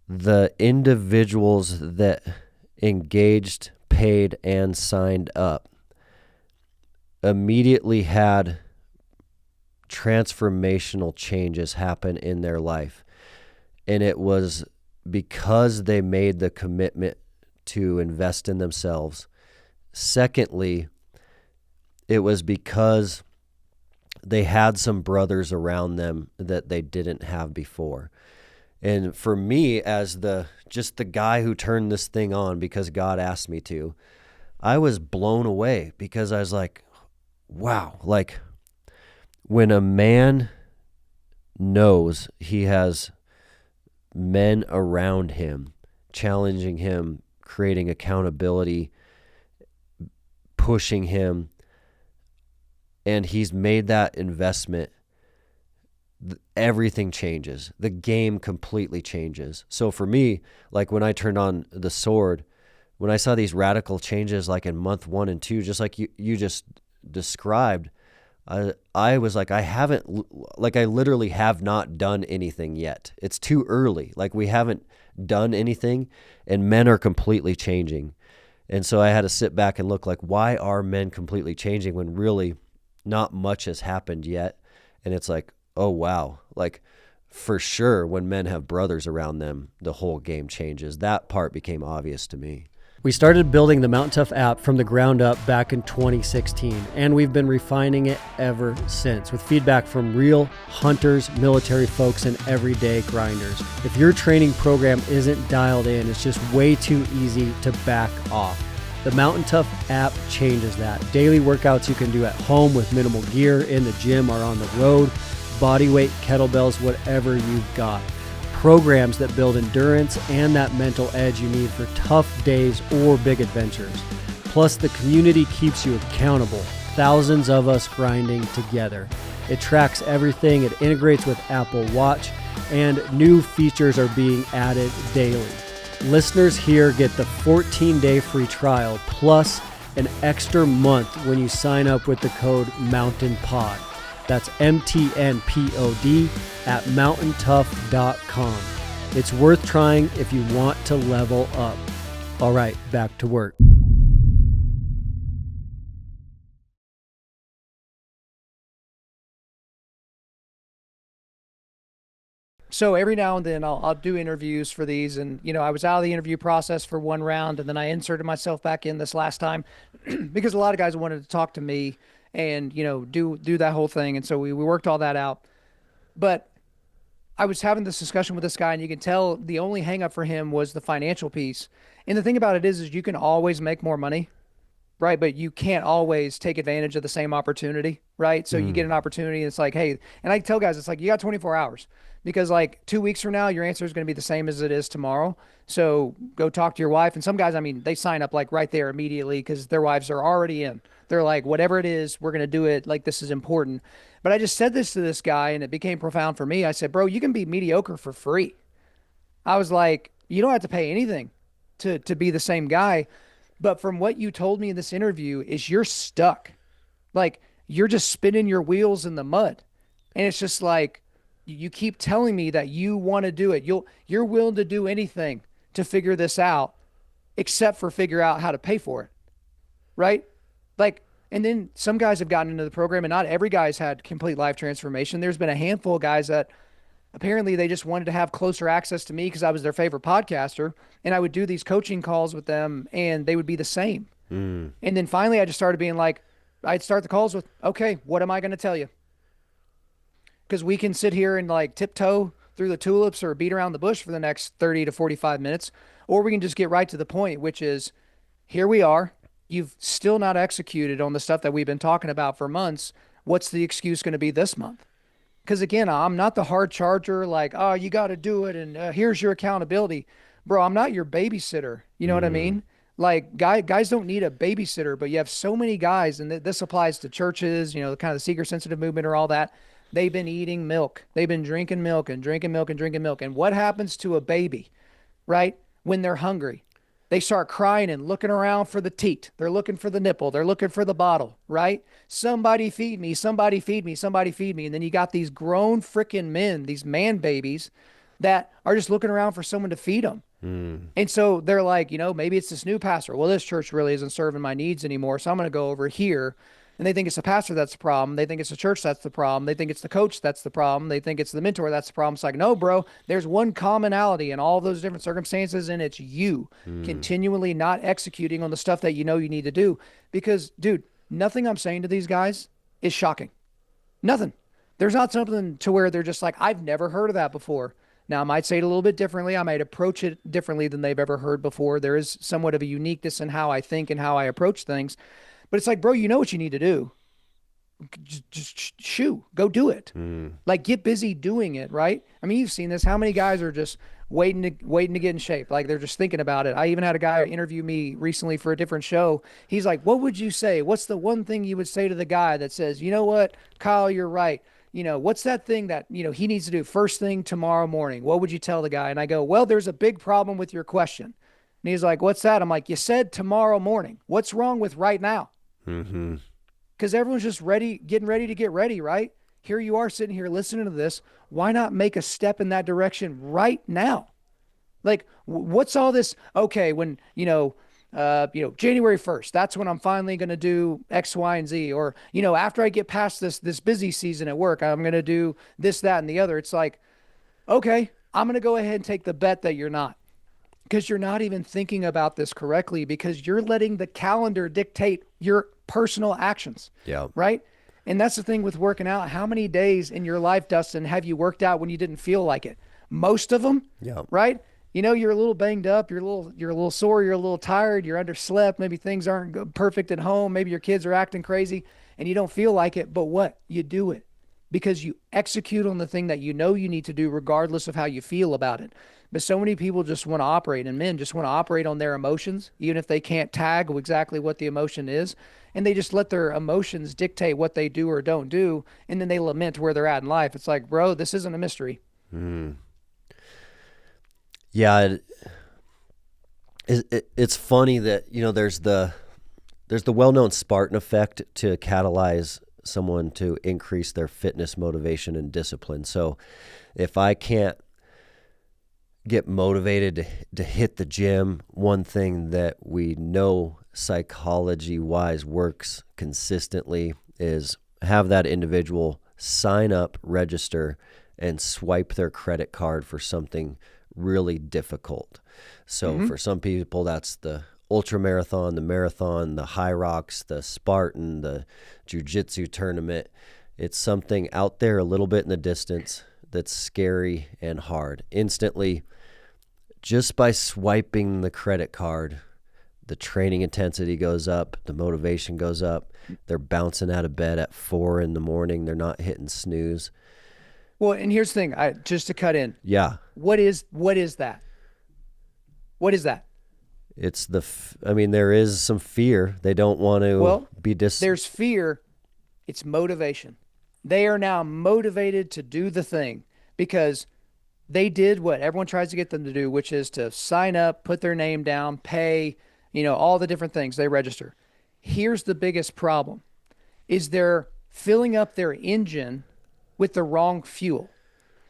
the individuals that engaged, paid, and signed up immediately had transformational changes happen in their life. And it was because they made the commitment to invest in themselves. Secondly, it was because they had some brothers around them that they didn't have before. And for me, as the guy who turned this thing on because God asked me to, I was blown away, because I was like, wow, like when a man knows he has men around him, challenging him, creating accountability, pushing him, and he's made that investment, everything changes. The game completely changes. So for me, like when I turned on the sword, when I saw these radical changes, like in month 1 and 2, just like you just described, I was like, I literally have not done anything yet. It's too early. Like we haven't done anything, and men are completely changing. And so I had to sit back and look like, why are men completely changing when really not much has happened yet? And it's like, oh, wow. Like for sure, when men have brothers around them, the whole game changes. That part became obvious to me. We started building the Mountain Tough app from the ground up back in 2016, and we've been refining it ever since with feedback from real hunters, military folks, and everyday grinders. If your training program isn't dialed in, it's just way too easy to back off. The Mountain Tough app changes that. Daily workouts you can do at home with minimal gear, in the gym or on the road, body weight, kettlebells, whatever you've got. Programs that build endurance and that mental edge you need for tough days or big adventures. Plus, the community keeps you accountable. Thousands of us grinding together. It tracks everything. It integrates with Apple Watch, and new features are being added daily. Listeners here get the 14-day free trial plus an extra month when you sign up with the code MountainPod. That's MTNPOD at mountaintough.com. It's worth trying if you want to level up. All right, back to work. So every now and then I'll do interviews for these, and I was out of the interview process for one round, and then I inserted myself back in this last time because a lot of guys wanted to talk to me and do that whole thing, and so we worked all that out. But I was having this discussion with this guy, and you can tell the only hang up for him was the financial piece. And the thing about it is you can always make more money, right? But you can't always take advantage of the same opportunity, right? So you get an opportunity, and it's like, hey, and I tell guys, it's like, you got 24 hours because like 2 weeks from now, your answer is going to be the same as it is tomorrow. So go talk to your wife. And some guys, I mean, they sign up like right there immediately because their wives are already in. They're like, whatever it is, we're going to do it. Like, this is important. But I just said this to this guy, and it became profound for me. I said, bro, you can be mediocre for free. I was like, you don't have to pay anything to be the same guy. But from what you told me in this interview is you're stuck. Like, you're just spinning your wheels in the mud. And it's just like, you keep telling me that you want to do it. You're willing to do anything to figure this out, except for figure out how to pay for it. Right? Like, and then some guys have gotten into the program, and not every guy's had complete life transformation. There's been a handful of guys that apparently they just wanted to have closer access to me because I was their favorite podcaster, and I would do these coaching calls with them, and they would be the same. And then finally I just started being like, I'd start the calls with, okay, what am I going to tell you? Because we can sit here and like tiptoe through the tulips or beat around the bush for the next 30 to 45 minutes, or we can just get right to the point, which is, here we are. You've still not executed on the stuff that we've been talking about for months. What's the excuse going to be this month? Because again, I'm not the hard charger like, oh, you got to do it, and here's your accountability. Bro, I'm not your babysitter. You know what I mean? Like, guys don't need a babysitter, but you have so many guys, and this applies to churches, kind of the seeker-sensitive movement or all that. They've been eating milk. They've been drinking milk and drinking milk and drinking milk. And what happens to a baby, right, when they're hungry? They start crying and looking around for the teat. They're looking for the nipple. They're looking for the bottle, right? Somebody feed me, somebody feed me, somebody feed me. And then you got these grown freaking men, these man babies that are just looking around for someone to feed them. And so they're like, maybe it's this new pastor. Well, this church really isn't serving my needs anymore, so I'm going to go over here. And they think it's the pastor that's the problem. They think it's the church that's the problem. They think it's the coach that's the problem. They think it's the mentor that's the problem. It's like, no, bro, there's one commonality in all those different circumstances, and it's you continually not executing on the stuff that you need to do. Because, dude, nothing I'm saying to these guys is shocking. Nothing. There's not something to where they're just like, I've never heard of that before. Now, I might say it a little bit differently. I might approach it differently than they've ever heard before. There is somewhat of a uniqueness in how I think and how I approach things. But it's like, bro, you know what you need to do. Just go do it. Like, get busy doing it, right? I mean, you've seen this. How many guys are just waiting to get in shape. Like they're just thinking about it. I even had a guy interview me recently for a different show. He's like, what would you say? What's the one thing you would say to the guy that says, you know what, Kyle, you're right. What's that thing that, he needs to do first thing tomorrow morning? What would you tell the guy? And I go, well, there's a big problem with your question. And he's like, what's that? I'm like, you said tomorrow morning. What's wrong with right now? Mm-hmm. Because everyone's just getting ready to get ready, right? Here you are sitting here listening to this. Why not make a step in that direction right now? Like, what's all this? Okay, when, January 1st, that's when I'm finally going to do X, Y, and Z. Or, after I get past this busy season at work, I'm going to do this, that, and the other. It's like, okay, I'm going to go ahead and take the bet that you're not. Because you're not even thinking about this correctly, because you're letting the calendar dictate your personal actions. Yeah. Right? And that's the thing with working out. How many days in your life, Dustin, have you worked out when you didn't feel like it? Most of them. Yeah. Right? You're a little banged up, you're a little sore, you're a little tired, you're underslept, maybe things aren't perfect at home, maybe your kids are acting crazy and you don't feel like it, but what? You do it because you execute on the thing that you need to do regardless of how you feel about it. But so many people just want to operate, and men just want to operate on their emotions, even if they can't tag exactly what the emotion is, and they just let their emotions dictate what they do or don't do, and then they lament where they're at in life. It's like, bro, this isn't a mystery. Yeah, it's funny that there's the well-known Spartan effect to catalyze someone to increase their fitness, motivation, and discipline. So if I can't get motivated to hit the gym, one thing that we know psychology-wise works consistently is have that individual sign up, register, and swipe their credit card for something really difficult. So for some people, that's the ultra marathon, the high rocks, the Spartan, the jiu-jitsu tournament. It's something out there a little bit in the distance that's scary and hard. Instantly, just by swiping the credit card, the training intensity goes up, the motivation goes up. They're bouncing out of bed at 4 a.m. They're not hitting snooze. Well, and here's the thing, just to cut in. Yeah. What is that? What is that? It's there is some fear. They don't want to be There's fear. It's motivation. They are now motivated to do the thing because they did what everyone tries to get them to do, which is to sign up, put their name down, pay, all the different things. They register. Here's the biggest problem is they're filling up their engine with the wrong fuel.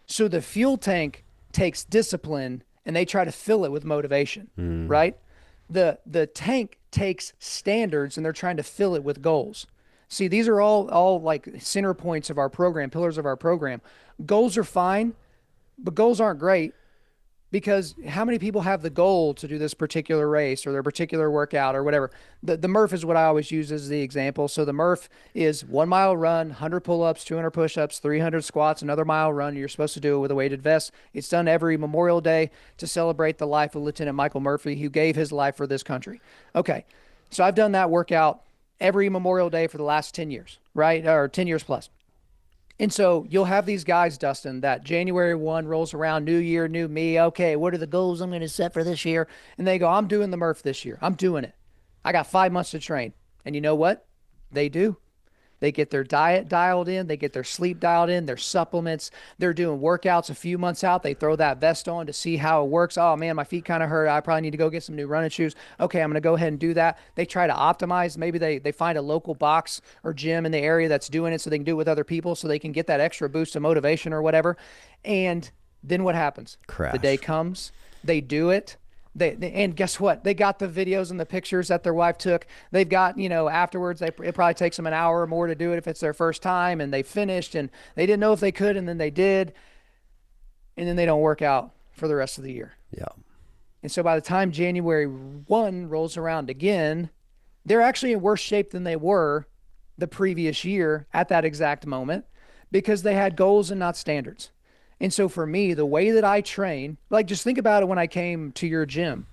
So the fuel tank takes discipline and they try to fill it with motivation, right? The tank takes standards and they're trying to fill it with goals. See, these are all like center points of our program, pillars of our program. Goals are fine, but goals aren't great because how many people have the goal to do this particular race or their particular workout or whatever? The Murph is what I always use as the example. So the Murph is 1 mile run, 100 pull-ups, 200 push-ups, 300 squats, another mile run. You're supposed to do it with a weighted vest. It's done every Memorial Day to celebrate the life of Lieutenant Michael Murphy, who gave his life for this country. Okay, so I've done that workout every Memorial Day for the last 10 years, right? Or 10 years plus. And so you'll have these guys, Dustin, that January 1 rolls around, new year, new me. Okay, what are the goals I'm going to set for this year? And they go, I'm doing the Murph this year. I'm doing it. I got 5 months to train. And you know what? They do. They get their diet dialed in. They get their sleep dialed in, their supplements. They're doing workouts a few months out. They throw that vest on to see how it works. Oh, man, my feet kind of hurt. I probably need to go get some new running shoes. Okay, I'm going to go ahead and do that. They try to optimize. Maybe they find a local box or gym in the area that's doing it so they can do it with other people so they can get that extra boost of motivation or whatever. And then what happens? Crash. The day comes. They do it. And guess what? They got the videos and the pictures that their wife took. They've got, afterwards, it probably takes them an hour or more to do it if it's their first time, and they finished, and they didn't know if they could, and then they did, and then they don't work out for the rest of the year. Yeah. And so by the time January 1 rolls around again, they're actually in worse shape than they were the previous year at that exact moment because they had goals and not standards. And so for me, the way that I train, like just think about it when I came to your gym.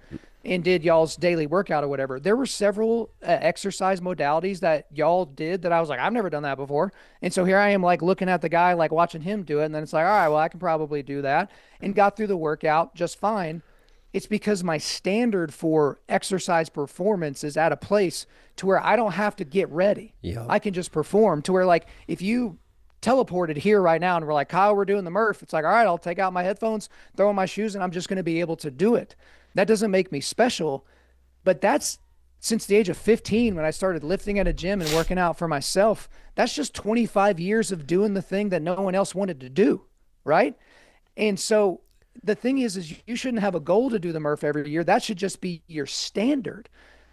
and did y'all's daily workout or whatever, there were several exercise modalities that y'all did that I was like, I've never done that before. And so here I am, like looking at the guy, like watching him do it. And then it's like, all right, well, I can probably do that, and got through the workout just fine. It's because my standard for exercise performance is at a place to where I don't have to get ready. Yeah. I can just perform, to where, like, if you teleported here right now and we're like, Kyle, we're doing the Murph, it's like, all right, I'll take out my headphones, throw on my shoes, and I'm just going to be able to do it. That doesn't make me special, but that's since the age of 15 when I started lifting at a gym and working out for myself. That's just 25 years of doing the thing that no one else wanted to do, right? And so the thing is you shouldn't have a goal to do the Murph every year. That should just be your standard.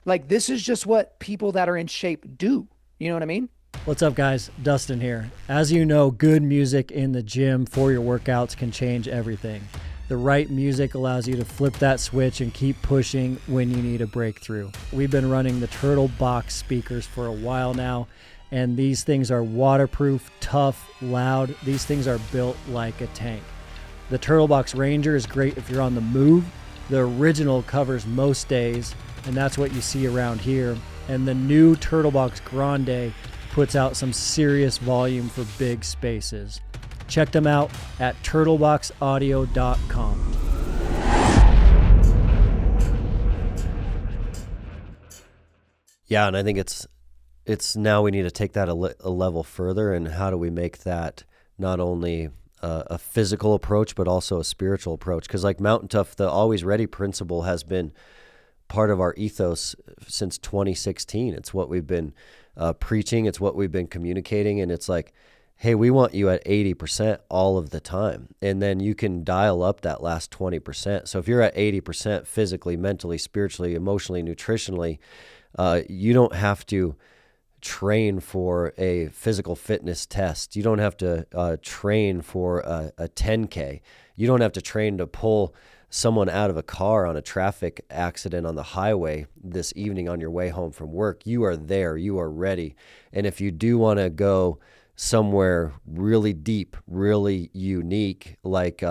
Like, this is just what people that are in shape do. You know what I mean? What's up, guys? Dustin here. As you know, good music in the gym for your workouts can change everything. The right music allows you to flip that switch and keep pushing when you need a breakthrough. We've been running the Turtle Box speakers for a while now, and these things are waterproof, tough, loud. These things are built like a tank. The Turtle Box Ranger is great if you're on the move. The original covers most days, and that's what you see around here. And the new Turtle Box Grande puts out some serious volume for big spaces. Check them out at turtleboxaudio.com. Yeah, and I think it's now we need to take that a level further, and how do we make that not only a physical approach, but also a spiritual approach? Because like Mountain Tough, the Always Ready principle has been part of our ethos since 2016. It's what we've been preaching. It's what we've been communicating. And it's like, hey, we want you at 80% all of the time. And then you can dial up that last 20%. So if you're at 80% physically, mentally, spiritually, emotionally, nutritionally, you don't have to train for a physical fitness test. You don't have to train for a 10K. You don't have to train to pull someone out of a car on a traffic accident on the highway this evening on your way home from work. You are there. You are ready. And if you do want to go somewhere really deep, really unique, like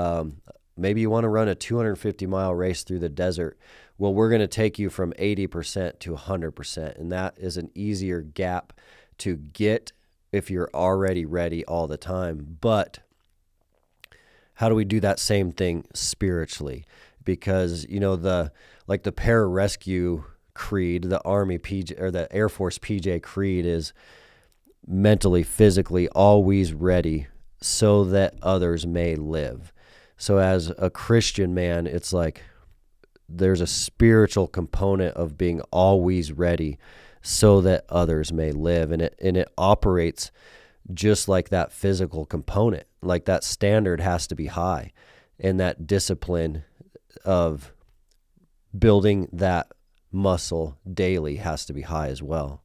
maybe you want to run a 250-mile race through the desert, well, we're going to take you from 80% to 100%, and that is an easier gap to get if you're already ready all the time. But how do we do that same thing spiritually? Because, you know, the pararescue creed, the Army PJ or the Air Force PJ creed is mentally, physically, always ready so that others may live. So as a Christian man, it's like there's a spiritual component of being always ready so that others may live. And it operates just like that physical component. Like that standard has to be high, and that discipline of building that muscle daily has to be high as well.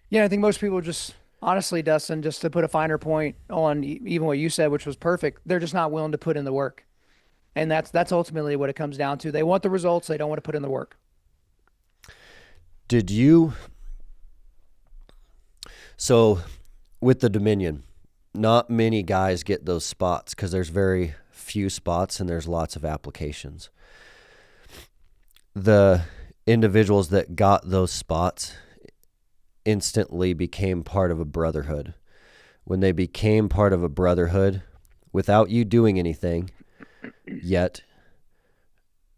Yeah, I think most people just, honestly, Dustin, just to put a finer point on even what you said, which was perfect, they're just not willing to put in the work. And that's ultimately what it comes down to. They want the results. They don't want to put in the work. So with the Dominion, not many guys get those spots because there's very few spots and there's lots of applications. The individuals that got those spots instantly became part of a brotherhood. When they became part of a brotherhood, without you doing anything, yet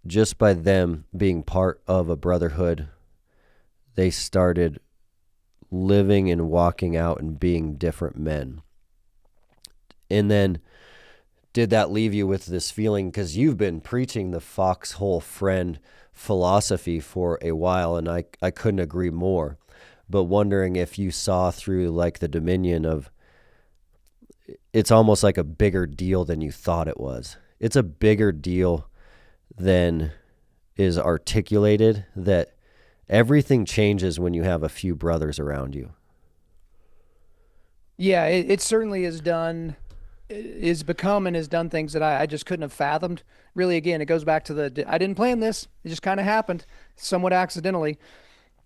just by them being part of a brotherhood, they started living and walking out and being different men. And then did that leave you with this feeling, because you've been preaching the Foxhole friend philosophy for a while, and I couldn't agree more, but wondering if you saw through like the Dominion of, it's almost like a bigger deal than you thought it was. It's a bigger deal than is articulated, that everything changes when you have a few brothers around you. Yeah, it certainly has become and has done things that I just couldn't have fathomed. Really, again, it goes back to I didn't plan this. It just kind of happened somewhat accidentally.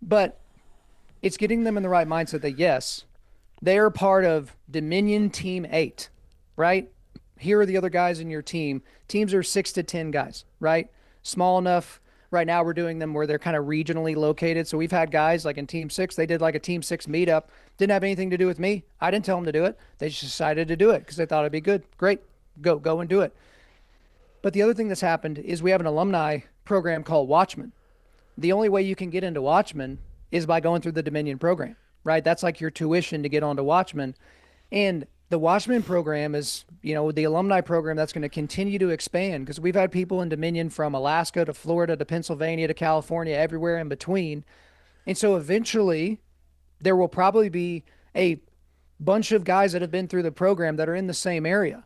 But it's getting them in the right mindset that, yes, they are part of Dominion Team 8, right? Here are the other guys in your team. Teams are 6 to 10 guys, right? Small enough Right now we're doing them where they're kind of regionally located. So we've had guys like in Team 6, they did like a Team 6 meetup. Didn't have anything to do with me. I didn't tell them to do it. They just decided to do it because they thought it'd be good. Great. Go and do it. But the other thing that's happened is we have an alumni program called Watchman. The only way you can get into Watchman is by going through the Dominion program, right? That's like your tuition to get onto Watchman. And the Watchman program is, the alumni program that's going to continue to expand because we've had people in Dominion from Alaska to Florida to Pennsylvania to California, everywhere in between. And so eventually there will probably be a bunch of guys that have been through the program that are in the same area.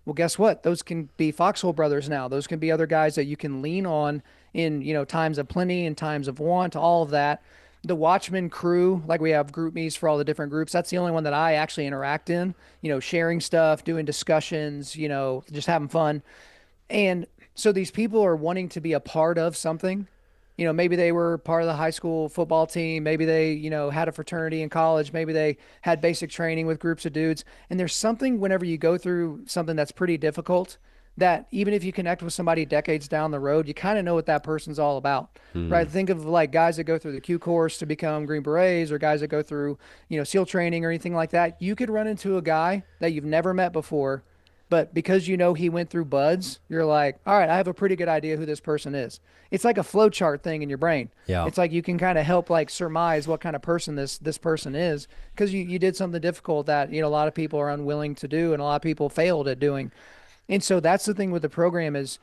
Well, guess what? Those can be Foxhole brothers now. Those can be other guys that you can lean on in, times of plenty and times of want, all of that. The Watchman crew, like we have group meets for all the different groups. That's the only one that I actually interact in, sharing stuff, doing discussions, just having fun. And so these people are wanting to be a part of something. Maybe they were part of the high school football team. Maybe they, had a fraternity in college. Maybe they had basic training with groups of dudes. And there's something whenever you go through something that's pretty difficult that even if you connect with somebody decades down the road, you kind of know what that person's all about, right? Think of like guys that go through the Q course to become Green Berets or guys that go through, SEAL training or anything like that. You could run into a guy that you've never met before, but because he went through BUD/S, you're like, all right, I have a pretty good idea who this person is. It's like a flow chart thing in your brain. Yeah. It's like you can kind of help like surmise what kind of person this person is because you did something difficult that, a lot of people are unwilling to do and a lot of people failed at doing. And so that's the thing with the program is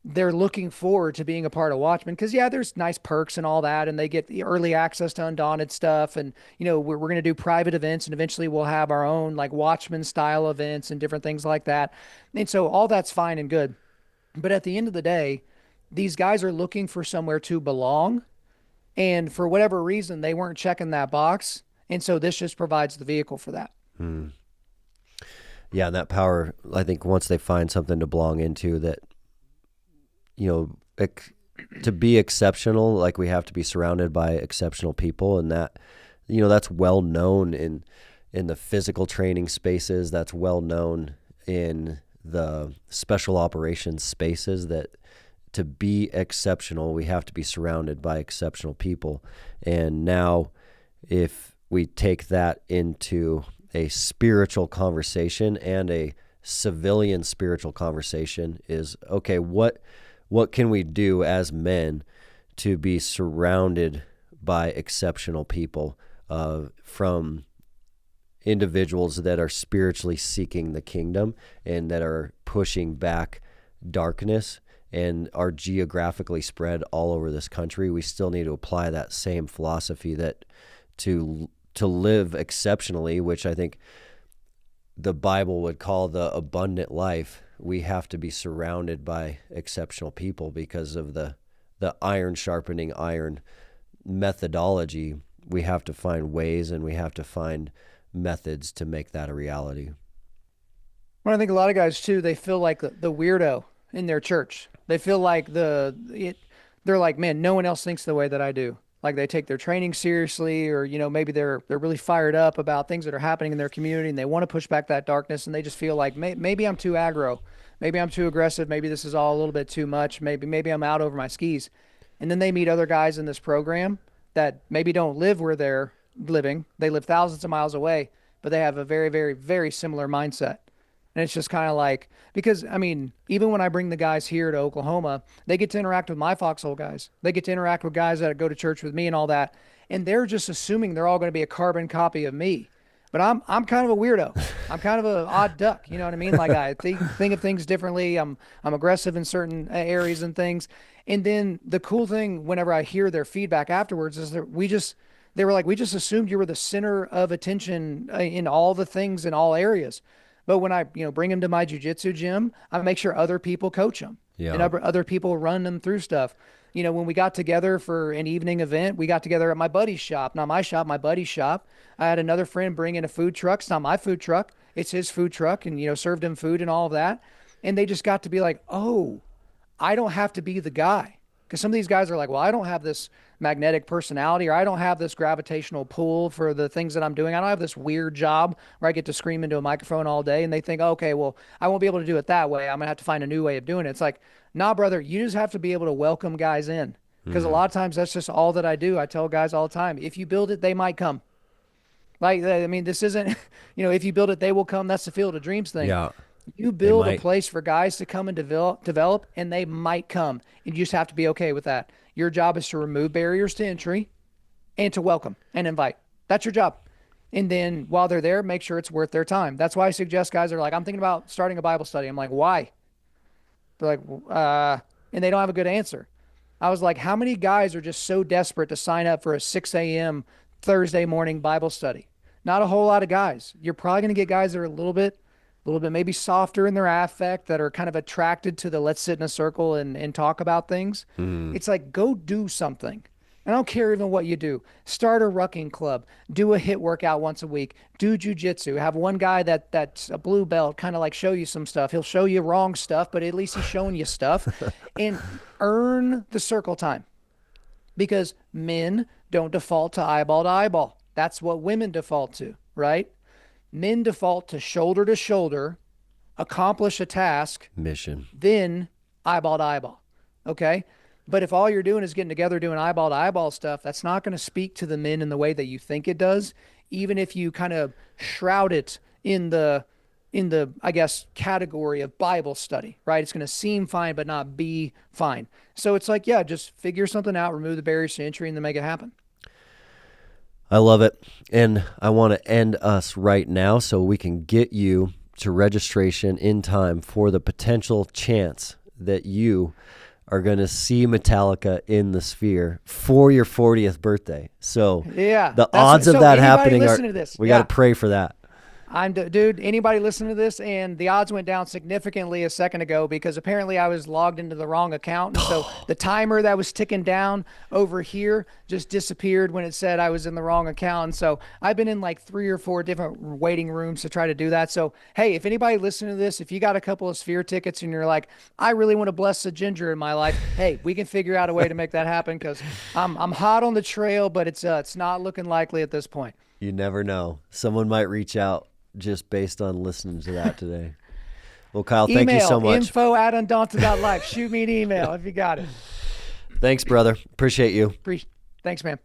they're looking forward to being a part of Watchmen because, there's nice perks and all that, and they get the early access to Undaunted stuff. And, we're going to do private events, and eventually we'll have our own, like, Watchmen-style events and different things like that. And so all that's fine and good. But at the end of the day, these guys are looking for somewhere to belong, and for whatever reason, they weren't checking that box. And so this just provides the vehicle for that. Yeah, and that power, I think once they find something to belong into that, to be exceptional, like we have to be surrounded by exceptional people. And that, that's well known in the physical training spaces. That's well known in the special operations spaces that to be exceptional, we have to be surrounded by exceptional people. And now if we take that into a spiritual conversation and a civilian spiritual conversation is, okay, what can we do as men to be surrounded by exceptional people, from individuals that are spiritually seeking the kingdom and that are pushing back darkness and are geographically spread all over this country. We still need to apply that same philosophy that to live exceptionally, which I think the Bible would call the abundant life. We have to be surrounded by exceptional people because of the iron-sharpening iron methodology. We have to find ways and we have to find methods to make that a reality. Well, I think a lot of guys too, they feel like the weirdo in their church. They feel like they're like, man, no one else thinks the way that I do. Like they take their training seriously, or, maybe they're really fired up about things that are happening in their community and they want to push back that darkness, and they just feel like maybe I'm too aggro. Maybe I'm too aggressive. Maybe this is all a little bit too much. Maybe I'm out over my skis. And then they meet other guys in this program that maybe don't live where they're living. They live thousands of miles away, but they have a very, very, very similar mindset. And it's just kind of like, because, even when I bring the guys here to Oklahoma, they get to interact with my Foxhole guys. They get to interact with guys that go to church with me and all that. And they're just assuming they're all going to be a carbon copy of me. But I'm kind of a weirdo. I'm kind of an odd duck. You know what I mean? Like I think of things differently. I'm aggressive in certain areas and things. And then the cool thing, whenever I hear their feedback afterwards, is that they were like, we just assumed you were the center of attention in all the things in all areas. But when I, bring them to my jiu-jitsu gym, I make sure other people coach them. Yeah. And other people run them through stuff. When we got together for an evening event, we got together at my buddy's shop. Not my shop, my buddy's shop. I had another friend bring in a food truck. It's not my food truck. It's his food truck, and, served him food and all of that. And they just got to be like, oh, I don't have to be the guy. Because some of these guys are like, well, I don't have this magnetic personality, or I don't have this gravitational pull for the things that I'm doing. I don't have this weird job where I get to scream into a microphone all day. And they think, okay, well, I won't be able to do it that way. I'm going to have to find a new way of doing it. It's like, nah, brother, you just have to be able to welcome guys in. Because a lot of times that's just all that I do. I tell guys all the time, if you build it, they might come. Like, I mean, this isn't, if you build it, they will come. That's the Field of Dreams thing. Yeah. You build a place for guys to come and develop, and they might come. And you just have to be okay with that. Your job is to remove barriers to entry and to welcome and invite. That's your job. And then while they're there, make sure it's worth their time. That's why I suggest guys are like, I'm thinking about starting a Bible study. I'm like, why? They're like, and they don't have a good answer. I was like, how many guys are just so desperate to sign up for a 6 a.m. Thursday morning Bible study? Not a whole lot of guys. You're probably going to get guys that are a little bit maybe softer in their affect, that are kind of attracted to the let's sit in a circle and talk about things. It's like, go do something. I don't care even what you do. Start a rucking club. Do a HIIT workout once a week. Do jujitsu. Have one guy that's a blue belt kind of like show you some stuff. He'll show you wrong stuff, but at least he's showing you stuff. And earn the circle time. Because men don't default to eyeball. That's what women default to, right? Men default to shoulder, accomplish a task. Mission. Then eyeball to eyeball, okay? But if all you're doing is getting together doing eyeball to eyeball stuff, that's not going to speak to the men in the way that you think it does, even if you kind of shroud it in the I guess category of Bible study, right? It's going to seem fine but not be fine. So it's like, yeah, just figure something out, remove the barriers to entry, and then make it happen. I love it. And I want to end us right now so we can get you to registration in time for the potential chance that you are going to see Metallica in the Sphere for your 40th birthday. So yeah, the odds of that happening are, we got to pray for that. Dude, anybody listening to this, and the odds went down significantly a second ago because apparently I was logged into the wrong account. And so the timer that was ticking down over here just disappeared when it said I was in the wrong account. And so I've been in like 3 or 4 different waiting rooms to try to do that. So, hey, if anybody listening to this, if you got a couple of Sphere tickets and you're like, I really want to bless the ginger in my life, hey, we can figure out a way to make that happen because I'm hot on the trail, but it's not looking likely at this point. You never know. Someone might reach out just based on listening to that today. Well, Kyle, thank you so much. info@undaunted.life. Shoot me an email if you got it. Thanks, brother. Appreciate you. Thanks, man.